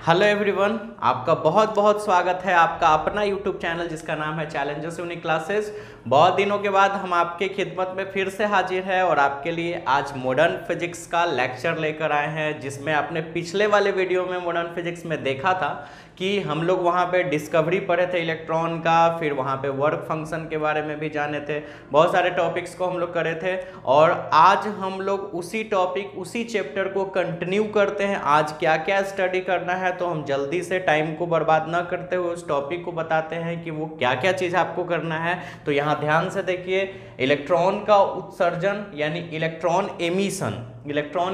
Hello everyone, आपका बहुत बहुत स्वागत है आपका अपना यूट्यूब चैनल जिसका नाम है चैलेंजेस यूनिक क्लासेस। बहुत दिनों के बाद हम आपके खिदमत में फिर से हाजिर है और आपके लिए आज मॉडर्न फिजिक्स का लेक्चर लेकर आए हैं, जिसमें आपने पिछले वाले वीडियो में मॉडर्न फिजिक्स में देखा था कि हम लोग वहाँ पे डिस्कवरी पढ़े थे इलेक्ट्रॉन का, फिर वहाँ पे वर्क फंक्शन के बारे में भी जाने थे, बहुत सारे टॉपिक्स को हम लोग करे थे। और आज हम लोग उसी टॉपिक उसी चैप्टर को कंटिन्यू करते हैं। आज क्या क्या स्टडी करना है, तो हम जल्दी से टाइम को बर्बाद ना करते हुए उस टॉपिक को बताते हैं कि वो क्या क्या चीज़ आपको करना है। तो यहाँ ध्यान से देखिए, इलेक्ट्रॉन का उत्सर्जन यानी इलेक्ट्रॉन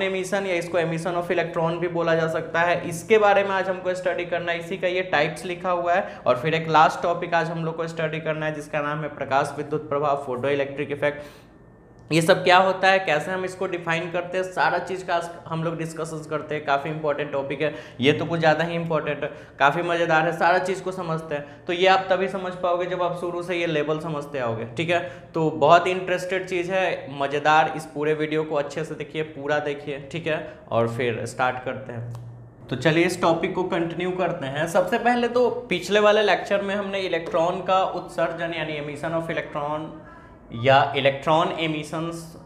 एमिशन या इसको एमिशन ऑफ इलेक्ट्रॉन भी बोला जा सकता है, इसके बारे में आज हमको स्टडी करना है। इसी का ये टाइप्स लिखा हुआ है। और फिर एक लास्ट टॉपिक आज हम लोग को स्टडी करना है जिसका नाम है प्रकाश विद्युत प्रभाव, फोटो इलेक्ट्रिक इफेक्ट। ये सब क्या होता है, कैसे हम इसको डिफाइन करते हैं, सारा चीज़ का हम लोग डिस्कशन करते हैं। काफ़ी इंपॉर्टेंट टॉपिक है ये, तो कुछ ज़्यादा ही इंपॉर्टेंट है, काफ़ी मज़ेदार है, सारा चीज़ को समझते हैं। तो ये आप तभी समझ पाओगे जब आप शुरू से ये लेवल समझते आओगे, ठीक है। तो बहुत इंटरेस्टेड चीज़ है, मज़ेदार। इस पूरे वीडियो को अच्छे से देखिए, पूरा देखिए, ठीक है। और फिर स्टार्ट करते हैं। तो चलिए इस टॉपिक को कंटिन्यू करते हैं। सबसे पहले तो पिछले वाले लेक्चर में हमने इलेक्ट्रॉन का उत्सर्जन यानी एमिशन ऑफ इलेक्ट्रॉन या इलेक्ट्रॉन एमिशंस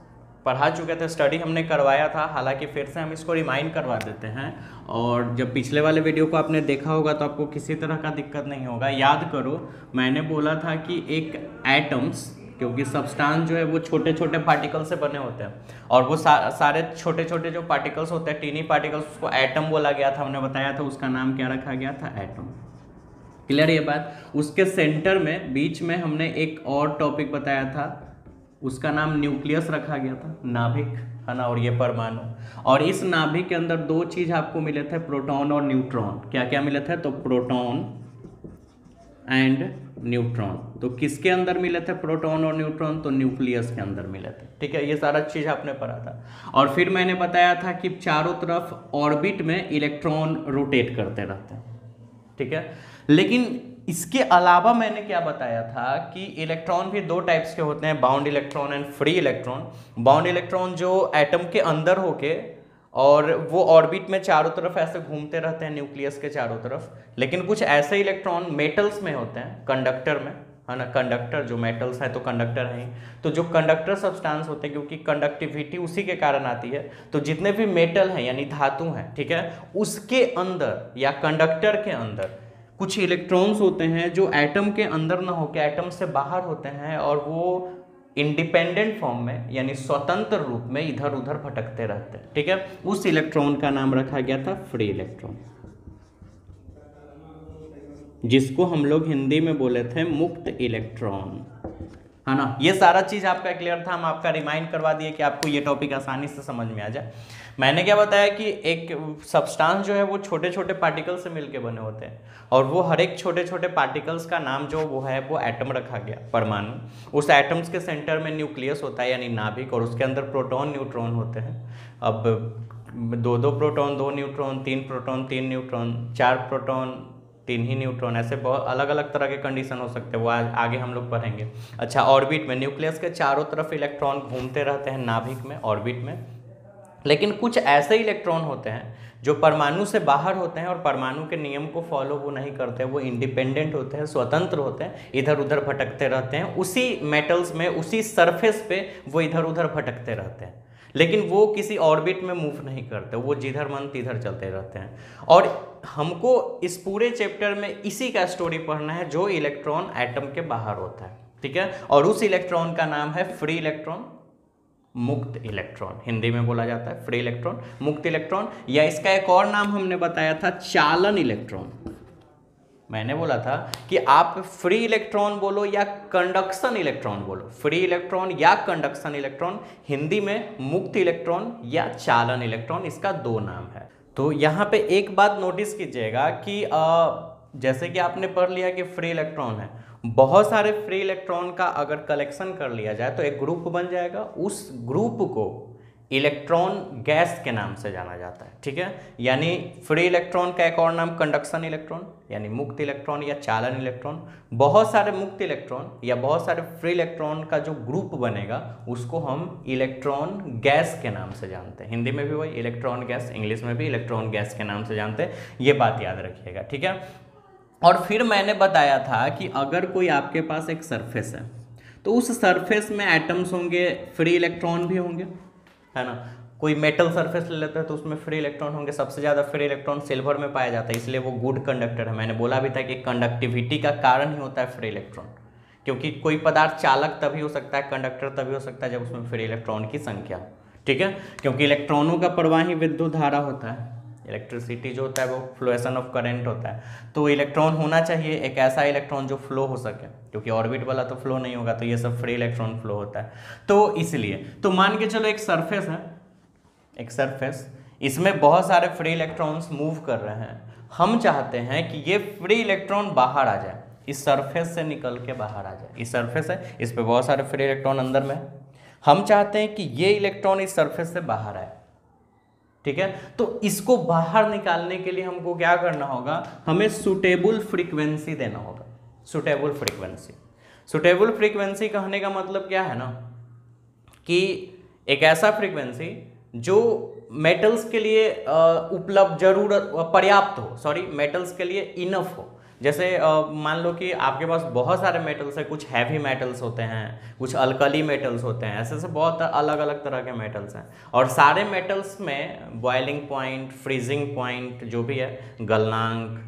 पढ़ा चुके थे, स्टडी हमने करवाया था। हालांकि फिर से हम इसको रिमाइंड करवा देते हैं। और जब पिछले वाले वीडियो को आपने देखा होगा तो आपको किसी तरह का दिक्कत नहीं होगा। याद करो, मैंने बोला था कि एक एटम्स, क्योंकि सब्सटेंस जो है वो छोटे छोटे पार्टिकल से बने होते हैं, और वो सारे छोटे छोटे जो पार्टिकल्स होते हैं, टीनी पार्टिकल्स, उसको एटम बोला गया था। हमने बताया था उसका नाम क्या रखा गया था, एटम। क्लियर ये बात। उसके सेंटर में बीच में हमने एक और टॉपिक बताया था, उसका नाम न्यूक्लियस रखा गया था, नाभिक, है ना। और ये परमाणु। और इस नाभिक के अंदर दो चीज आपको मिले थे, प्रोटॉन और न्यूट्रॉन। क्या क्या मिले थे, तो प्रोटॉन एंड न्यूट्रॉन। तो किसके अंदर मिले थे प्रोटॉन और न्यूट्रॉन, तो न्यूक्लियस के अंदर मिले थे, ठीक है। ये सारा चीज आपने पढ़ा था। और फिर मैंने बताया था कि चारों तरफ ऑर्बिट में इलेक्ट्रॉन रोटेट करते रहते हैं, ठीक है। लेकिन इसके अलावा मैंने क्या बताया था कि इलेक्ट्रॉन भी दो टाइप्स के होते हैं, bound electron and free electron. Bound electron जो एटम के अंदर होके और वो ऑर्बिट में चारों तरफ ऐसे घूमते रहते हैं, न्यूक्लियस के चारों तरफ। लेकिन कुछ ऐसे इलेक्ट्रॉन मेटल्स में होते हैं, कंडक्टर में, है ना। कंडक्टर जो मेटल्स है तो कंडक्टर है ही। तो जो कंडक्टर सब्सटेंस होते हैं, क्योंकि कंडक्टिविटी उसी के कारण आती है, तो जितने भी मेटल हैं यानी धातु हैं, ठीक है, उसके अंदर या कंडक्टर के अंदर कुछ इलेक्ट्रॉन्स होते हैं जो एटम के अंदर ना होकर एटम से बाहर होते हैं, और वो इंडिपेंडेंट फॉर्म में यानी स्वतंत्र रूप में इधर उधर भटकते रहते हैं, ठीक है। उस इलेक्ट्रॉन का नाम रखा गया था फ्री इलेक्ट्रॉन, जिसको हम लोग हिंदी में बोले थे मुक्त इलेक्ट्रॉन, है ना। ये सारा चीज आपका क्लियर था, हम आपका रिमाइंड करवा दिए कि आपको ये टॉपिक आसानी से समझ में आ जाए। मैंने क्या बताया कि एक सब्सटेंस जो है वो छोटे छोटे पार्टिकल से मिलके बने होते हैं, और वो हर एक छोटे छोटे पार्टिकल्स का नाम जो वो है वो एटम रखा गया, परमाणु। उस एटम्स के सेंटर में न्यूक्लियस होता है यानी नाभिक, और उसके अंदर प्रोटॉन न्यूट्रॉन होते हैं। अब दो दो प्रोटॉन दो न्यूट्रॉन, तीन प्रोटॉन तीन न्यूट्रॉन, चार प्रोटॉन तीन ही न्यूट्रॉन, ऐसे बहुत अलग अलग तरह के कंडीशन हो सकते हैं, वो आगे हम लोग पढ़ेंगे। अच्छा, ऑर्बिट में न्यूक्लियस के चारों तरफ इलेक्ट्रॉन घूमते रहते हैं नाभिक में, ऑर्बिट में। लेकिन कुछ ऐसे इलेक्ट्रॉन होते हैं जो परमाणु से बाहर होते हैं और परमाणु के नियम को फॉलो वो नहीं करते, वो इंडिपेंडेंट होते हैं, स्वतंत्र होते हैं, इधर उधर भटकते रहते हैं, उसी मेटल्स में, उसी सरफेस पे वो इधर उधर भटकते रहते हैं। लेकिन वो किसी ऑर्बिट में मूव नहीं करते, वो जिधर मन तिधर चलते रहते हैं। और हमको इस पूरे चैप्टर में इसी का स्टोरी पढ़ना है जो इलेक्ट्रॉन एटम के बाहर होता है, ठीक है। और उस इलेक्ट्रॉन का नाम है फ्री इलेक्ट्रॉन, मुक्त इलेक्ट्रॉन, हिंदी में बोला जाता है फ्री इलेक्ट्रॉन, मुक्त इलेक्ट्रॉन। या इसका एक और नाम हमने बताया था चालन इलेक्ट्रॉन। मैंने बोला था कि आप फ्री इलेक्ट्रॉन बोलो या कंडक्शन इलेक्ट्रॉन बोलो, फ्री इलेक्ट्रॉन या कंडक्शन इलेक्ट्रॉन, हिंदी में मुक्त इलेक्ट्रॉन या चालन इलेक्ट्रॉन, इसका दो नाम है। तो यहाँ पे एक बात नोटिस कीजिएगा कि जैसे कि आपने पढ़ लिया कि फ्री इलेक्ट्रॉन है, बहुत सारे फ्री इलेक्ट्रॉन का अगर कलेक्शन कर लिया जाए तो एक ग्रुप बन जाएगा। उस ग्रुप को इलेक्ट्रॉन गैस के नाम से जाना जाता है, ठीक है। यानी फ्री इलेक्ट्रॉन का एक और नाम कंडक्शन इलेक्ट्रॉन यानी मुक्त इलेक्ट्रॉन या चालन इलेक्ट्रॉन। बहुत सारे मुक्त इलेक्ट्रॉन या बहुत सारे फ्री इलेक्ट्रॉन का जो ग्रुप बनेगा उसको हम इलेक्ट्रॉन गैस के नाम से जानते हैं। हिंदी में भी वही इलेक्ट्रॉन गैस, इंग्लिश में भी इलेक्ट्रॉन गैस के नाम से जानते हैं, ये बात याद रखिएगा, ठीक है। और फिर मैंने बताया था कि अगर कोई आपके पास एक सरफेस है तो उस सरफेस में एटम्स होंगे, फ्री इलेक्ट्रॉन भी होंगे, है ना। कोई मेटल सरफेस ले लेते हैं तो उसमें फ्री इलेक्ट्रॉन होंगे। सबसे ज़्यादा फ्री इलेक्ट्रॉन सिल्वर में पाया जाता है, इसलिए वो गुड कंडक्टर है। मैंने बोला भी था कि कंडक्टिविटी का कारण ही होता है फ्री इलेक्ट्रॉन, क्योंकि कोई पदार्थ चालक तभी हो सकता है, कंडक्टर तभी हो सकता है जब उसमें फ्री इलेक्ट्रॉन की संख्या, ठीक है। क्योंकि इलेक्ट्रॉनों का प्रवाह ही विद्युत धारा होता है, इलेक्ट्रिसिटी जो होता है वो फ्लोएशन ऑफ करंट होता है। तो इलेक्ट्रॉन होना चाहिए एक ऐसा इलेक्ट्रॉन जो फ्लो हो सके, क्योंकि ऑर्बिट वाला तो फ्लो नहीं होगा, तो ये सब फ्री इलेक्ट्रॉन फ्लो होता है। तो इसलिए तो मान के चलो एक सरफेस है, एक सरफेस, इसमें बहुत सारे फ्री इलेक्ट्रॉन्स मूव कर रहे हैं। हम चाहते हैं कि ये फ्री इलेक्ट्रॉन बाहर आ जाए, इस सरफेस से निकल के बाहर आ जाए। इस सरफेस है, इस पे बहुत सारे फ्री इलेक्ट्रॉन अंदर में है। हम चाहते हैं कि ये इलेक्ट्रॉन इस सरफेस से बाहर आए, ठीक है। तो इसको बाहर निकालने के लिए हमको क्या करना होगा, हमें सुटेबल फ्रीक्वेंसी देना होगा। सुटेबल फ्रीक्वेंसी, सुटेबल फ्रीक्वेंसी कहने का मतलब क्या है ना, कि एक ऐसा फ्रीक्वेंसी जो मेटल्स के लिए उपलब्ध जरूरत पर्याप्त हो, सॉरी मेटल्स के लिए इनफ हो। जैसे मान लो कि आपके पास बहुत सारे मेटल्स हैं, कुछ हैवी मेटल्स होते हैं, कुछ अल्कली मेटल्स होते हैं, ऐसे से बहुत अलग अलग तरह के मेटल्स हैं। और सारे मेटल्स में बॉइलिंग पॉइंट, फ्रीजिंग पॉइंट जो भी है, गलनांक,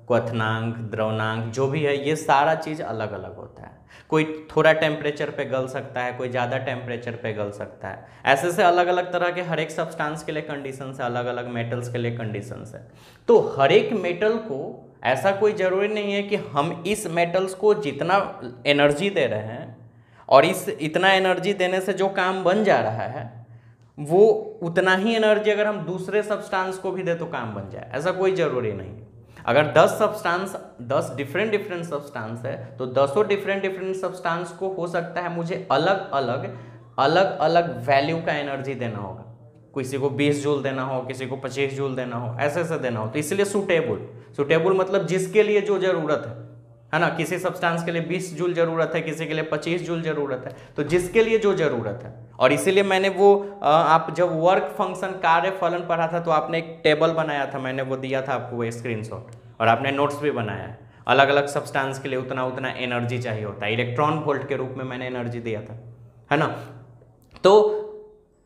क्वथनांक, द्रवनांक जो भी है, ये सारा चीज़ अलग अलग होता है। कोई थोड़ा टेम्परेचर पे गल सकता है, कोई ज़्यादा टेम्परेचर पे गल सकता है। ऐसे से अलग अलग तरह के हर एक सब्सटेंस के लिए कंडीशंस है, अलग अलग मेटल्स के लिए कंडीशंस है। तो हर एक मेटल को ऐसा कोई ज़रूरी नहीं है कि हम इस मेटल्स को जितना एनर्जी दे रहे हैं और इस इतना एनर्जी देने से जो काम बन जा रहा है वो उतना ही एनर्जी अगर हम दूसरे सब्सटेंस को भी दे तो काम बन जाए, ऐसा कोई ज़रूरी नहीं है। अगर 10 सब्सटेंस 10 डिफरेंट सब्सटेंस है तो 10 डिफरेंट सब्सटेंस को हो सकता है मुझे अलग अलग वैल्यू का एनर्जी देना होगा। किसी को 20 जूल देना हो, किसी को 25 जूल देना हो, ऐसे ऐसे देना हो। तो इसलिए सुटेबल मतलब जिसके लिए जो जरूरत है ना। किसी सब्सटेंस के लिए 20 जूल जरूरत है, किसी के लिए 25 जूल जरूरत है, तो जिसके लिए जो जरूरत है। और इसीलिए मैंने वो आप जब वर्क फंक्शन कार्य फलन पढ़ा था तो आपने एक टेबल बनाया था, मैंने वो दिया था आपको वो स्क्रीनशॉट, और आपने नोट्स भी बनाया है। अलग अलग सब्सटेंस के लिए उतना उतना एनर्जी चाहिए होता है, इलेक्ट्रॉन वोल्ट के रूप में मैंने एनर्जी दिया था, है ना। तो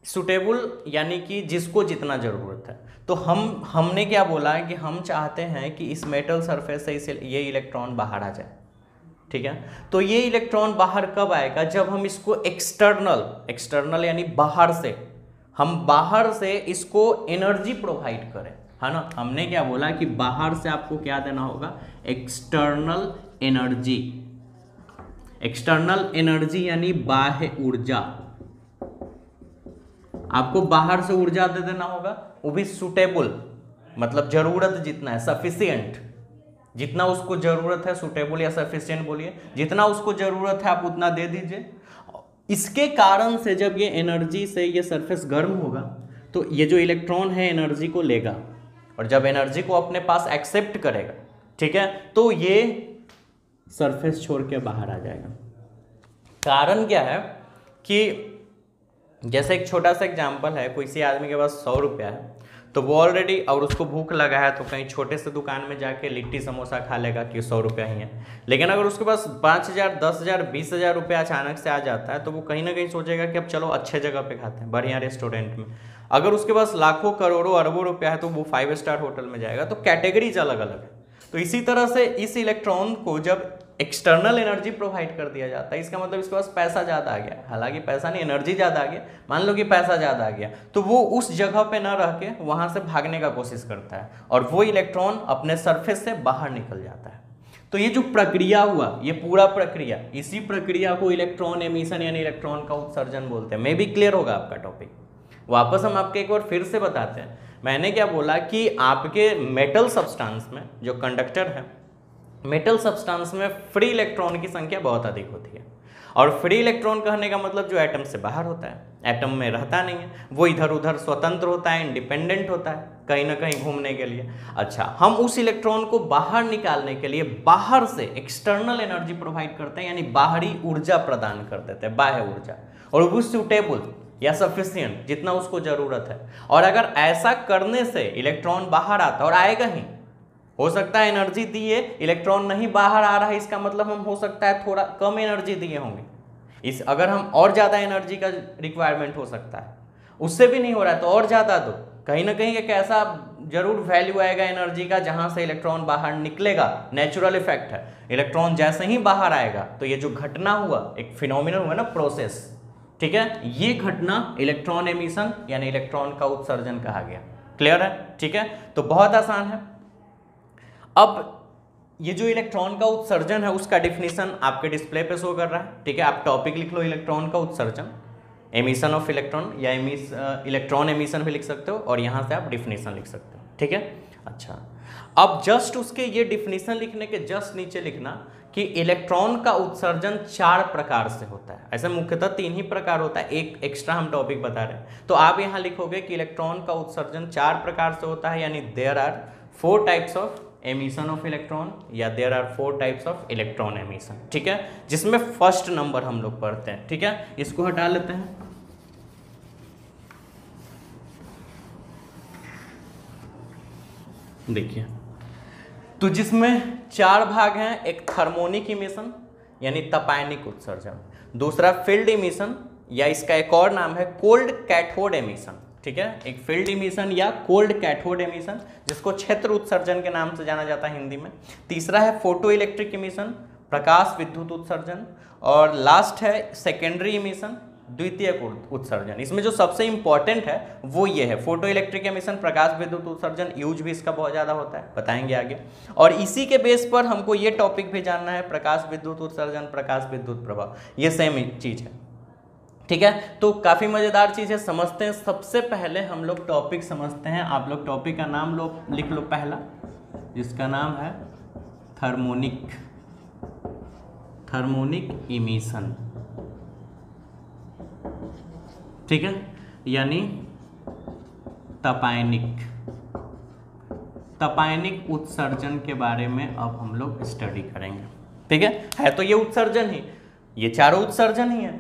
सुटेबल यानी कि जिसको जितना ज़रूरत है। तो हमने क्या बोला है कि हम चाहते हैं कि इस मेटल सरफेस से ये इलेक्ट्रॉन बाहर आ जाए, ठीक है। तो ये इलेक्ट्रॉन बाहर कब आएगा, जब हम इसको एक्सटर्नल यानी बाहर से, हम बाहर से इसको एनर्जी प्रोवाइड करें, है ना। हमने क्या बोला कि बाहर से आपको क्या देना होगा, एक्सटर्नल एनर्जी। एक्सटर्नल एनर्जी यानी बाह्य ऊर्जा, आपको बाहर से ऊर्जा दे देना होगा, वो भी सुटेबल मतलब जरूरत जितना है, सफिशिएंट, जितना उसको जरूरत है, सुटेबल या सफिशिएंट बोलिए, जितना उसको जरूरत है आप उतना दे दीजिए। इसके कारण से जब ये एनर्जी से ये सरफेस गर्म होगा तो ये जो इलेक्ट्रॉन है एनर्जी को लेगा, और जब एनर्जी को अपने पास एक्सेप्ट करेगा, ठीक है, तो ये सरफेस छोड़ के बाहर आ जाएगा। कारण क्या है कि जैसे एक छोटा सा एग्जांपल है, कोई सी आदमी के पास 100 रुपया है तो वो ऑलरेडी, और उसको भूख लगा है तो कहीं छोटे से दुकान में जाके लिट्टी समोसा खा लेगा कि 100 रुपया ही है। लेकिन अगर उसके पास 5,000, 10,000, 20,000 रुपया अचानक से आ जाता है तो वो कहीं ना कहीं सोचेगा कि अब चलो अच्छे जगह पे खाते हैं, बढ़िया रेस्टोरेंट में। अगर उसके पास लाखों करोड़ों अरबों रुपया है तो वो 5 स्टार होटल में जाएगा। तो कैटेगरीज अलग अलग है। तो इसी तरह से इस इलेक्ट्रॉन को जब एक्सटर्नल एनर्जी प्रोवाइड कर दिया जाता है, इसका मतलब इसके पास पैसा ज़्यादा आ गया, हालांकि पैसा नहीं, एनर्जी ज़्यादा आ गया, मान लो कि पैसा ज़्यादा आ गया, तो वो उस जगह पे ना रह के वहाँ से भागने का कोशिश करता है और वो इलेक्ट्रॉन अपने सरफेस से बाहर निकल जाता है। तो ये जो प्रक्रिया हुआ, ये पूरा प्रक्रिया, इसी प्रक्रिया को इलेक्ट्रॉन एमिशन यानी इलेक्ट्रॉन का उत्सर्जन बोलते हैं। मे भी क्लियर होगा आपका टॉपिक। वापस हम आपके एक बार फिर से बताते हैं। मैंने क्या बोला कि आपके मेटल सब्सटेंस में जो कंडक्टर है, मेटल सब्सटेंस में फ्री इलेक्ट्रॉन की संख्या बहुत अधिक होती है। और फ्री इलेक्ट्रॉन कहने का मतलब जो एटम से बाहर होता है। एटम में रहता नहीं है, वो इधर उधर स्वतंत्र होता है, इंडिपेंडेंट होता है कहीं ना कहीं घूमने के लिए। अच्छा, हम उस इलेक्ट्रॉन को बाहर निकालने के लिए बाहर से एक्सटर्नल एनर्जी प्रोवाइड करते हैं, यानी बाहरी ऊर्जा प्रदान कर देते हैं, बाह्य ऊर्जा, और वो सूटेबल या सफिशिएंट जितना उसको जरूरत है। और अगर ऐसा करने से इलेक्ट्रॉन बाहर आता है, और आएगा ही, हो सकता है एनर्जी दिए इलेक्ट्रॉन नहीं बाहर आ रहा है, इसका मतलब हम हो सकता है थोड़ा कम एनर्जी दिए होंगे, इस अगर हम और ज़्यादा एनर्जी का रिक्वायरमेंट हो सकता है, उससे भी नहीं हो रहा है तो और ज़्यादा दो, कहीं ना कहीं एक ऐसा जरूर वैल्यू आएगा एनर्जी का जहां से इलेक्ट्रॉन बाहर निकलेगा। नेचुरल इफेक्ट है, इलेक्ट्रॉन जैसे ही बाहर आएगा तो ये जो घटना हुआ, एक फिनोमिनन हुआ ना, प्रोसेस, ठीक है, ये घटना इलेक्ट्रॉन एमिशन यानी इलेक्ट्रॉन का उत्सर्जन कहा गया। क्लियर है? ठीक है, तो बहुत आसान है। अब ये जो इलेक्ट्रॉन का उत्सर्जन है उसका डिफिनीशन आपके डिस्प्ले पे शो कर रहा है, ठीक है, आप टॉपिक लिख लो इलेक्ट्रॉन का उत्सर्जन, एमिशन ऑफ इलेक्ट्रॉन, या इलेक्ट्रॉन एमिशन भी लिख सकते हो, और यहाँ से आप डिफिनीशन लिख सकते हो, ठीक है। अच्छा, अब जस्ट उसके ये डिफिनीशन लिखने के जस्ट नीचे लिखना कि इलेक्ट्रॉन का उत्सर्जन 4 प्रकार से होता है। ऐसे मुख्यतः 3 ही प्रकार होता है, एक एक्स्ट्रा हम टॉपिक बता रहे हैं, तो आप यहाँ लिखोगे कि इलेक्ट्रॉन का उत्सर्जन 4 प्रकार से होता है, यानी there are 4 types of emission of electron, या there are 4 types of electron emission, ठीक है, जिसमें फर्स्ट नंबर हम लोग पढ़ते हैं, ठीक है, इसको हटा लेते हैं। देखिए, तो जिसमें 4 भाग हैं, एक थर्मोनिक इमिशन यानी तपायनिक उत्सर्जन, दूसरा फील्ड इमिशन, या इसका एक और नाम है कोल्ड कैथोड एमिशन, ठीक है, एक फील्ड इमिशन या कोल्ड कैथोड एमिशन, जिसको क्षेत्र उत्सर्जन के नाम से जाना जाता है हिंदी में। तीसरा है फोटो इलेक्ट्रिक इमिशन, प्रकाश विद्युत उत्सर्जन, और लास्ट है सेकेंडरी इमिशन, द्वितीयक उत्सर्जन। इसमें जो सबसे इंपॉर्टेंट है वो ये है फोटो इलेक्ट्रिक एमिशन, प्रकाश विद्युत उत्सर्जन, यूज भी इसका बहुत ज़्यादा होता है, बताएंगे आगे। और इसी के बेस पर हमको ये टॉपिक भी जानना है, प्रकाश विद्युत उत्सर्जन, प्रकाश विद्युत प्रभाव, ये सेम चीज़ है, ठीक है। तो काफ़ी मज़ेदार चीज़ है, समझते हैं। सबसे पहले हम लोग टॉपिक समझते हैं। आप लोग टॉपिक का नाम लिख लो पहला, जिसका नाम है थर्मोनिक इमिशन, ठीक है, यानी तपायनिक उत्सर्जन के बारे में अब हम लोग स्टडी करेंगे, ठीक है। तो ये उत्सर्जन ही, ये चारों उत्सर्जन ही है।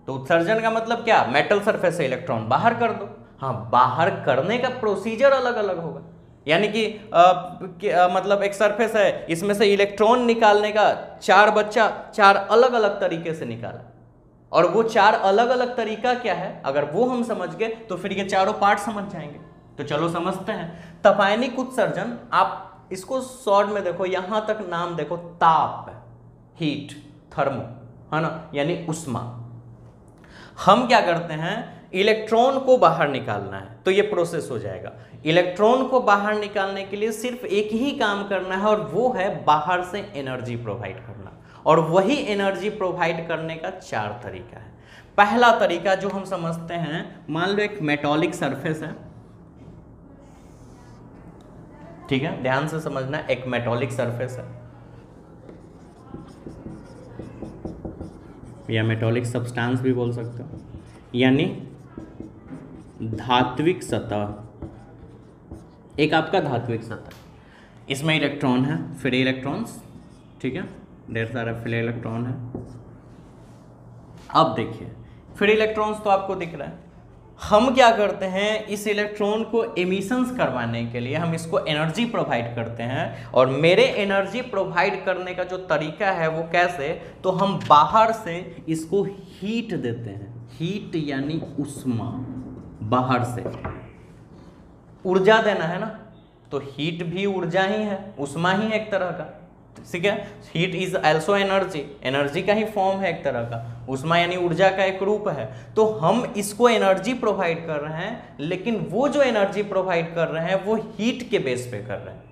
तो उत्सर्जन का मतलब क्या? मेटल सरफेस से इलेक्ट्रॉन बाहर कर दो। हाँ, बाहर करने का प्रोसीजर अलग अलग होगा, यानी कि मतलब एक सरफेस है, इसमें से इलेक्ट्रॉन निकालने का 4 अलग अलग तरीके से निकाला, और वो 4 अलग अलग तरीका क्या है, अगर वो हम समझ गए तो फिर ये चारों पार्ट समझ जाएंगे। तो चलो समझते हैं। तपायनिक उत्सर्जन, आप इसको शॉर्ट में देखो, यहां तक नाम देखो, ताप, हीट, थर्मो, है ना, यानी उष्मा। हम क्या करते हैं, इलेक्ट्रॉन को बाहर निकालना है तो ये प्रोसेस हो जाएगा। इलेक्ट्रॉन को बाहर निकालने के लिए सिर्फ एक ही काम करना है, और वो है बाहर से एनर्जी प्रोवाइड करना। और वही एनर्जी प्रोवाइड करने का 4 तरीका है। पहला तरीका जो हम समझते हैं, मान लो एक मेटालिक सरफेस है, ठीक है, ध्यान से समझना, एक मेटालिक सरफेस है या मेटालिक सब्सटेंस भी बोल सकते हो, यानी धात्विक सतह, एक आपका धात्विक सतह, इसमें इलेक्ट्रॉन है, फ्री इलेक्ट्रॉन्स, ठीक है, ढेर सारा फ्री इलेक्ट्रॉन है। अब देखिए, फ्री इलेक्ट्रॉन्स तो आपको दिख रहा है। हम क्या करते हैं, इस इलेक्ट्रॉन को एमिशंस करवाने के लिए हम इसको एनर्जी प्रोवाइड करते हैं। और मेरे एनर्जी प्रोवाइड करने का जो तरीका है वो कैसे, तो हम बाहर से इसको हीट देते हैं। हीट यानी उष्मा, बाहर से ऊर्जा देना है ना, तो हीट भी ऊर्जा ही है, उष्मा ही है एक तरह का, ठीक है। Heat is also energy, energy का ही फॉर्म है एक तरह का। उष्मा यानी ऊर्जा का एक रूप है। तो हम इसको एनर्जी प्रोवाइड कर रहे हैं, लेकिन वो जो एनर्जी प्रोवाइड कर रहे हैं वो हीट के बेस पे कर रहे हैं।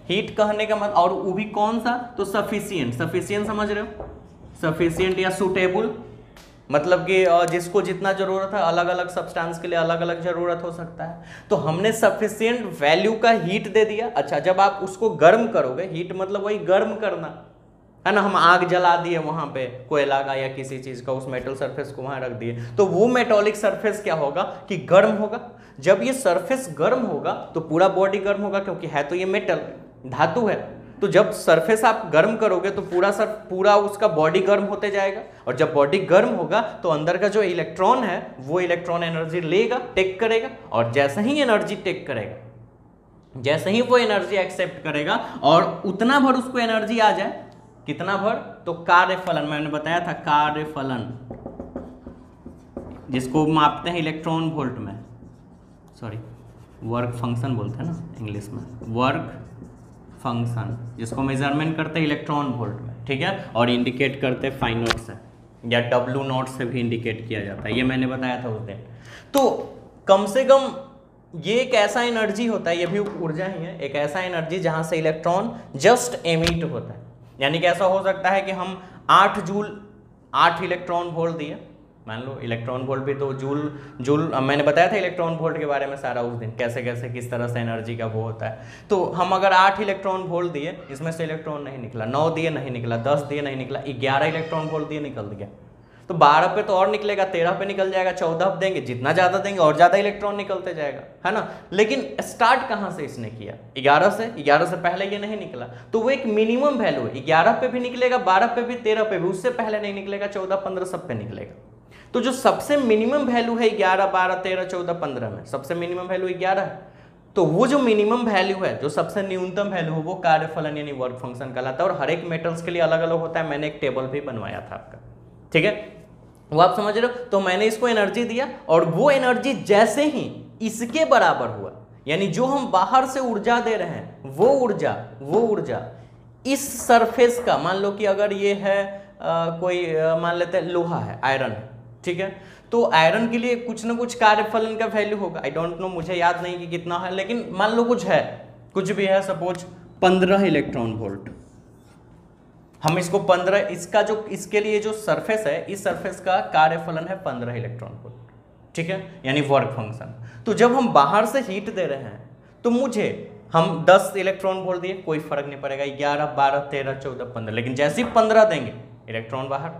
हीट कहने का मतलब, और वो भी कौन सा, तो सफिशिएंट। सफिशिएंट समझ रहे हो, सफिशिएंट या सुटेबल, मतलब कि जिसको जितना जरूरत है, अलग अलग सब्सटेंस के लिए अलग अलग जरूरत हो सकता है। तो हमने सफिशिएंट वैल्यू का हीट दे दिया। अच्छा, जब आप उसको गर्म करोगे, हीट मतलब वही गर्म करना है ना, हम आग जला दिए वहां पे कोयला का या किसी चीज का, उस मेटल सरफेस को वहां रख दिए, तो वो मेटॉलिक सरफेस क्या होगा कि गर्म होगा। जब ये सरफेस गर्म होगा तो पूरा बॉडी गर्म होगा, क्योंकि है तो ये मेटल, धातु है। तो जब सरफेस आप गर्म करोगे तो पूरा उसका बॉडी गर्म होते जाएगा, और जब बॉडी गर्म होगा तो अंदर का जो इलेक्ट्रॉन है वो इलेक्ट्रॉन एनर्जी लेगा, टेक करेगा, और जैसे ही एनर्जी टेक करेगा, जैसे ही वो एनर्जी एक्सेप्ट करेगा और उतना भर उसको एनर्जी आ जाए, कितना भर, तो कार्यफलन, मैंने बताया था कार्यफलन, जिसको मापते हैं इलेक्ट्रॉन वोल्ट में, सॉरी वर्क फंक्शन बोलते हैं ना इंग्लिश में, वर्क फंक्शन, जिसको मेजरमेंट करते हैं इलेक्ट्रॉन वोल्ट में, ठीक है, और इंडिकेट करते हैं फाइ नोट से या W नोट से भी इंडिकेट किया जाता है, ये मैंने बताया था उस दिन। तो कम से कम ये एक ऐसा एनर्जी होता है, ये भी ऊर्जा ही है, एक ऐसा एनर्जी जहां से इलेक्ट्रॉन जस्ट एमिट होता है। यानी कि ऐसा हो सकता है कि हम 8 जूल 8 इलेक्ट्रॉन वोल्ट दिए, मान लो इलेक्ट्रॉन वोल्ट भी तो जूल मैंने बताया था इलेक्ट्रॉन वोल्ट के बारे में सारा उस दिन, कैसे कैसे किस तरह से एनर्जी का वो होता है। तो हम अगर 8 इलेक्ट्रॉन वोल्ट दिए, इसमें से इलेक्ट्रॉन नहीं निकला, 9 दिए नहीं निकला, 10 दिए नहीं निकला, 11 इलेक्ट्रॉन वोल्ट दिए निकल गया, तो 12 पे तो और निकलेगा, 13 पे निकल जाएगा, 14 पे देंगे, जितना ज्यादा देंगे और ज्यादा इलेक्ट्रॉन निकलते जाएगा, है ना। लेकिन स्टार्ट कहां से इसने किया, 11 से, 11 से पहले ये नहीं निकला, तो वो एक मिनिमम वैल्यू है, 11 पे भी निकलेगा, 12 पे भी, 13 पे भी, उससे पहले नहीं निकलेगा, 14, 15 सब पे निकलेगा। तो जो सबसे मिनिमम वैल्यू है 11, 12, 13, 14, 15 में सबसे मिनिमम वैल्यू 11 है, तो वो जो मिनिमम वैल्यू है, जो सबसे न्यूनतम वैल्यू है, वो कार्यफलन यानी वर्क फंक्शन कहलाता है। और हर एक मेटल्स के लिए अलग अलग होता है, मैंने एक टेबल भी बनवाया था आपका, ठीक है, वो आप समझ रहे हो। तो मैंने इसको एनर्जी दिया, और वो एनर्जी जैसे ही इसके बराबर हुआ, यानी जो हम बाहर से ऊर्जा दे रहे हैं, वो ऊर्जा इस सरफेस का, मान लो कि अगर ये है कोई मान लेते हैं लोहा है, आयरन है, ठीक है, तो आयरन के लिए कुछ ना कुछ कार्यफलन का वैल्यू होगा, आई डोंट नो, मुझे याद नहीं कि कितना है, लेकिन मान लो कुछ है, कुछ भी है, सपोज 15 इलेक्ट्रॉन वोल्ट, हम इसको 15, इसका जो इसके लिए जो सरफेस है, इस सरफेस का कार्यफलन है 15 इलेक्ट्रॉन वोल्ट, ठीक है, यानी वर्क फंक्शन। तो जब हम बाहर से हीट दे रहे हैं, तो हम 10 इलेक्ट्रॉन वोल्ट दिए, कोई फर्क नहीं पड़ेगा, 11, 12, 13, 14, 15, लेकिन जैसे ही 15 देंगे इलेक्ट्रॉन बाहर,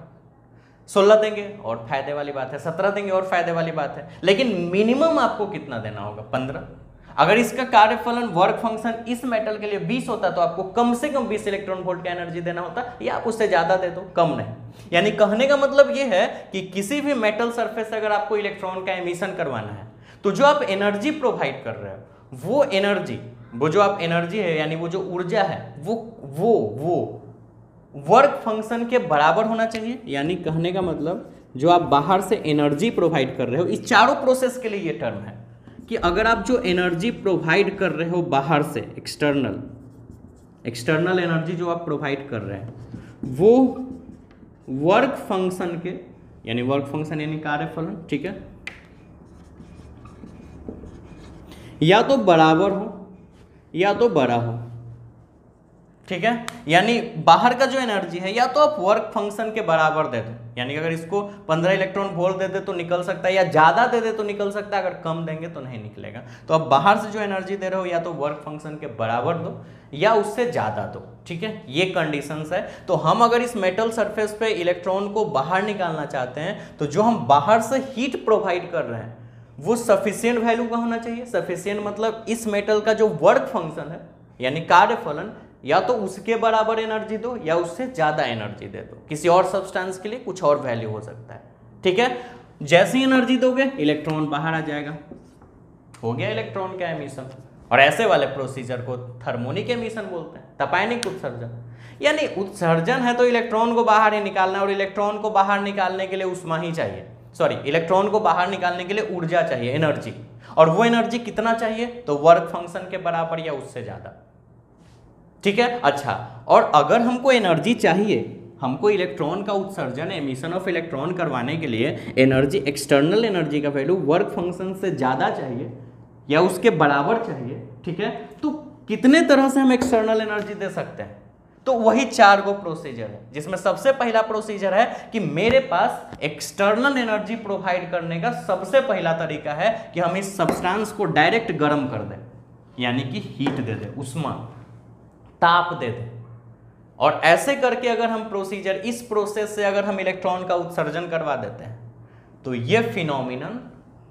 16 देंगे और फायदे वाली बात है, 17 देंगे और फायदे वाली बात है, लेकिन मिनिमम आपको कितना देना होगा, 15। अगर इसका कार्यफलन वर्क फंक्शन इस मेटल के लिए 20 होता, तो आपको कम से कम 20 इलेक्ट्रॉन वोल्ट का एनर्जी देना होता, या आप उससे ज्यादा दे दो, कम नहीं। यानी कहने का मतलब ये है कि किसी भी मेटल सरफेस से अगर आपको इलेक्ट्रॉन का एमिशन करवाना है, तो जो आप एनर्जी प्रोवाइड कर रहे हो, वो एनर्जी, वो जो आप एनर्जी है, यानी वो जो ऊर्जा है, वो वर्क फंक्शन के बराबर होना चाहिए। यानी कहने का मतलब जो आप बाहर से एनर्जी प्रोवाइड कर रहे हो, इस चारों प्रोसेस के लिए ये टर्म है कि अगर आप जो एनर्जी प्रोवाइड कर रहे हो बाहर से, एक्सटर्नल एनर्जी जो आप प्रोवाइड कर रहे हैं, वो वर्क फंक्शन के, यानी वर्क फंक्शन यानी कार्यफलन, ठीक है, या तो बराबर हो या तो बड़ा हो, ठीक है। यानी बाहर का जो एनर्जी है, या तो आप वर्क फंक्शन के बराबर दे दो, यानी अगर इसको 15 इलेक्ट्रॉन वोल्ट दे दे तो निकल सकता है, या ज्यादा दे दे तो निकल सकता है, अगर कम देंगे तो नहीं निकलेगा। तो आप बाहर से जो एनर्जी दे रहे हो, या तो वर्क फंक्शन के बराबर दो या उससे ज्यादा दो, ठीक है, ये कंडीशंस है। तो हम अगर इस मेटल सरफेस पे इलेक्ट्रॉन को बाहर निकालना चाहते हैं, तो जो हम बाहर से हीट प्रोवाइड कर रहे हैं, वो सफिशिएंट वैल्यू का होना चाहिए। सफिशिएंट मतलब इस मेटल का जो वर्क फंक्शन है, यानी कार्यफलन, या तो उसके बराबर एनर्जी दो या उससे ज्यादा एनर्जी दे दो। किसी और सब्सटेंस के लिए कुछ और वैल्यू हो सकता है, ठीक है। जैसी एनर्जी दोगे इलेक्ट्रॉन बाहर आ जाएगा, हो गया इलेक्ट्रॉन का एमिशन। और ऐसे वाले प्रोसीजर को थर्मोनिक एमिशन बोलते हैं, तपायनिक उत्सर्जन। यानी उत्सर्जन है तो इलेक्ट्रॉन को बाहर ही निकालना है, और इलेक्ट्रॉन को बाहर निकालने के लिए ऊष्मा ही चाहिए, सॉरी, इलेक्ट्रॉन को बाहर निकालने के लिए ऊर्जा चाहिए, एनर्जी। और वो एनर्जी कितना चाहिए, तो वर्क फंक्शन के बराबर या उससे ज्यादा, ठीक है। अच्छा, और अगर हमको एनर्जी चाहिए, हमको इलेक्ट्रॉन का उत्सर्जन, एमिशन ऑफ इलेक्ट्रॉन करवाने के लिए एनर्जी, एक्सटर्नल एनर्जी का वैल्यू वर्क फंक्शन से ज्यादा चाहिए या उसके बराबर चाहिए, ठीक है। तो कितने तरह से हम एक्सटर्नल एनर्जी दे सकते हैं, तो वही 4 गो प्रोसीजर है, जिसमें सबसे पहला प्रोसीजर है कि मेरे पास एक्सटर्नल एनर्जी प्रोवाइड करने का सबसे पहला तरीका है कि हम इस सब्सटेंस को डायरेक्ट गर्म कर दें, यानी कि हीट दे दें, उष्मा, ताप दे दें। और ऐसे करके अगर हम प्रोसीजर, इस प्रोसेस से अगर हम इलेक्ट्रॉन का उत्सर्जन करवा देते हैं तो ये फिनोमिनन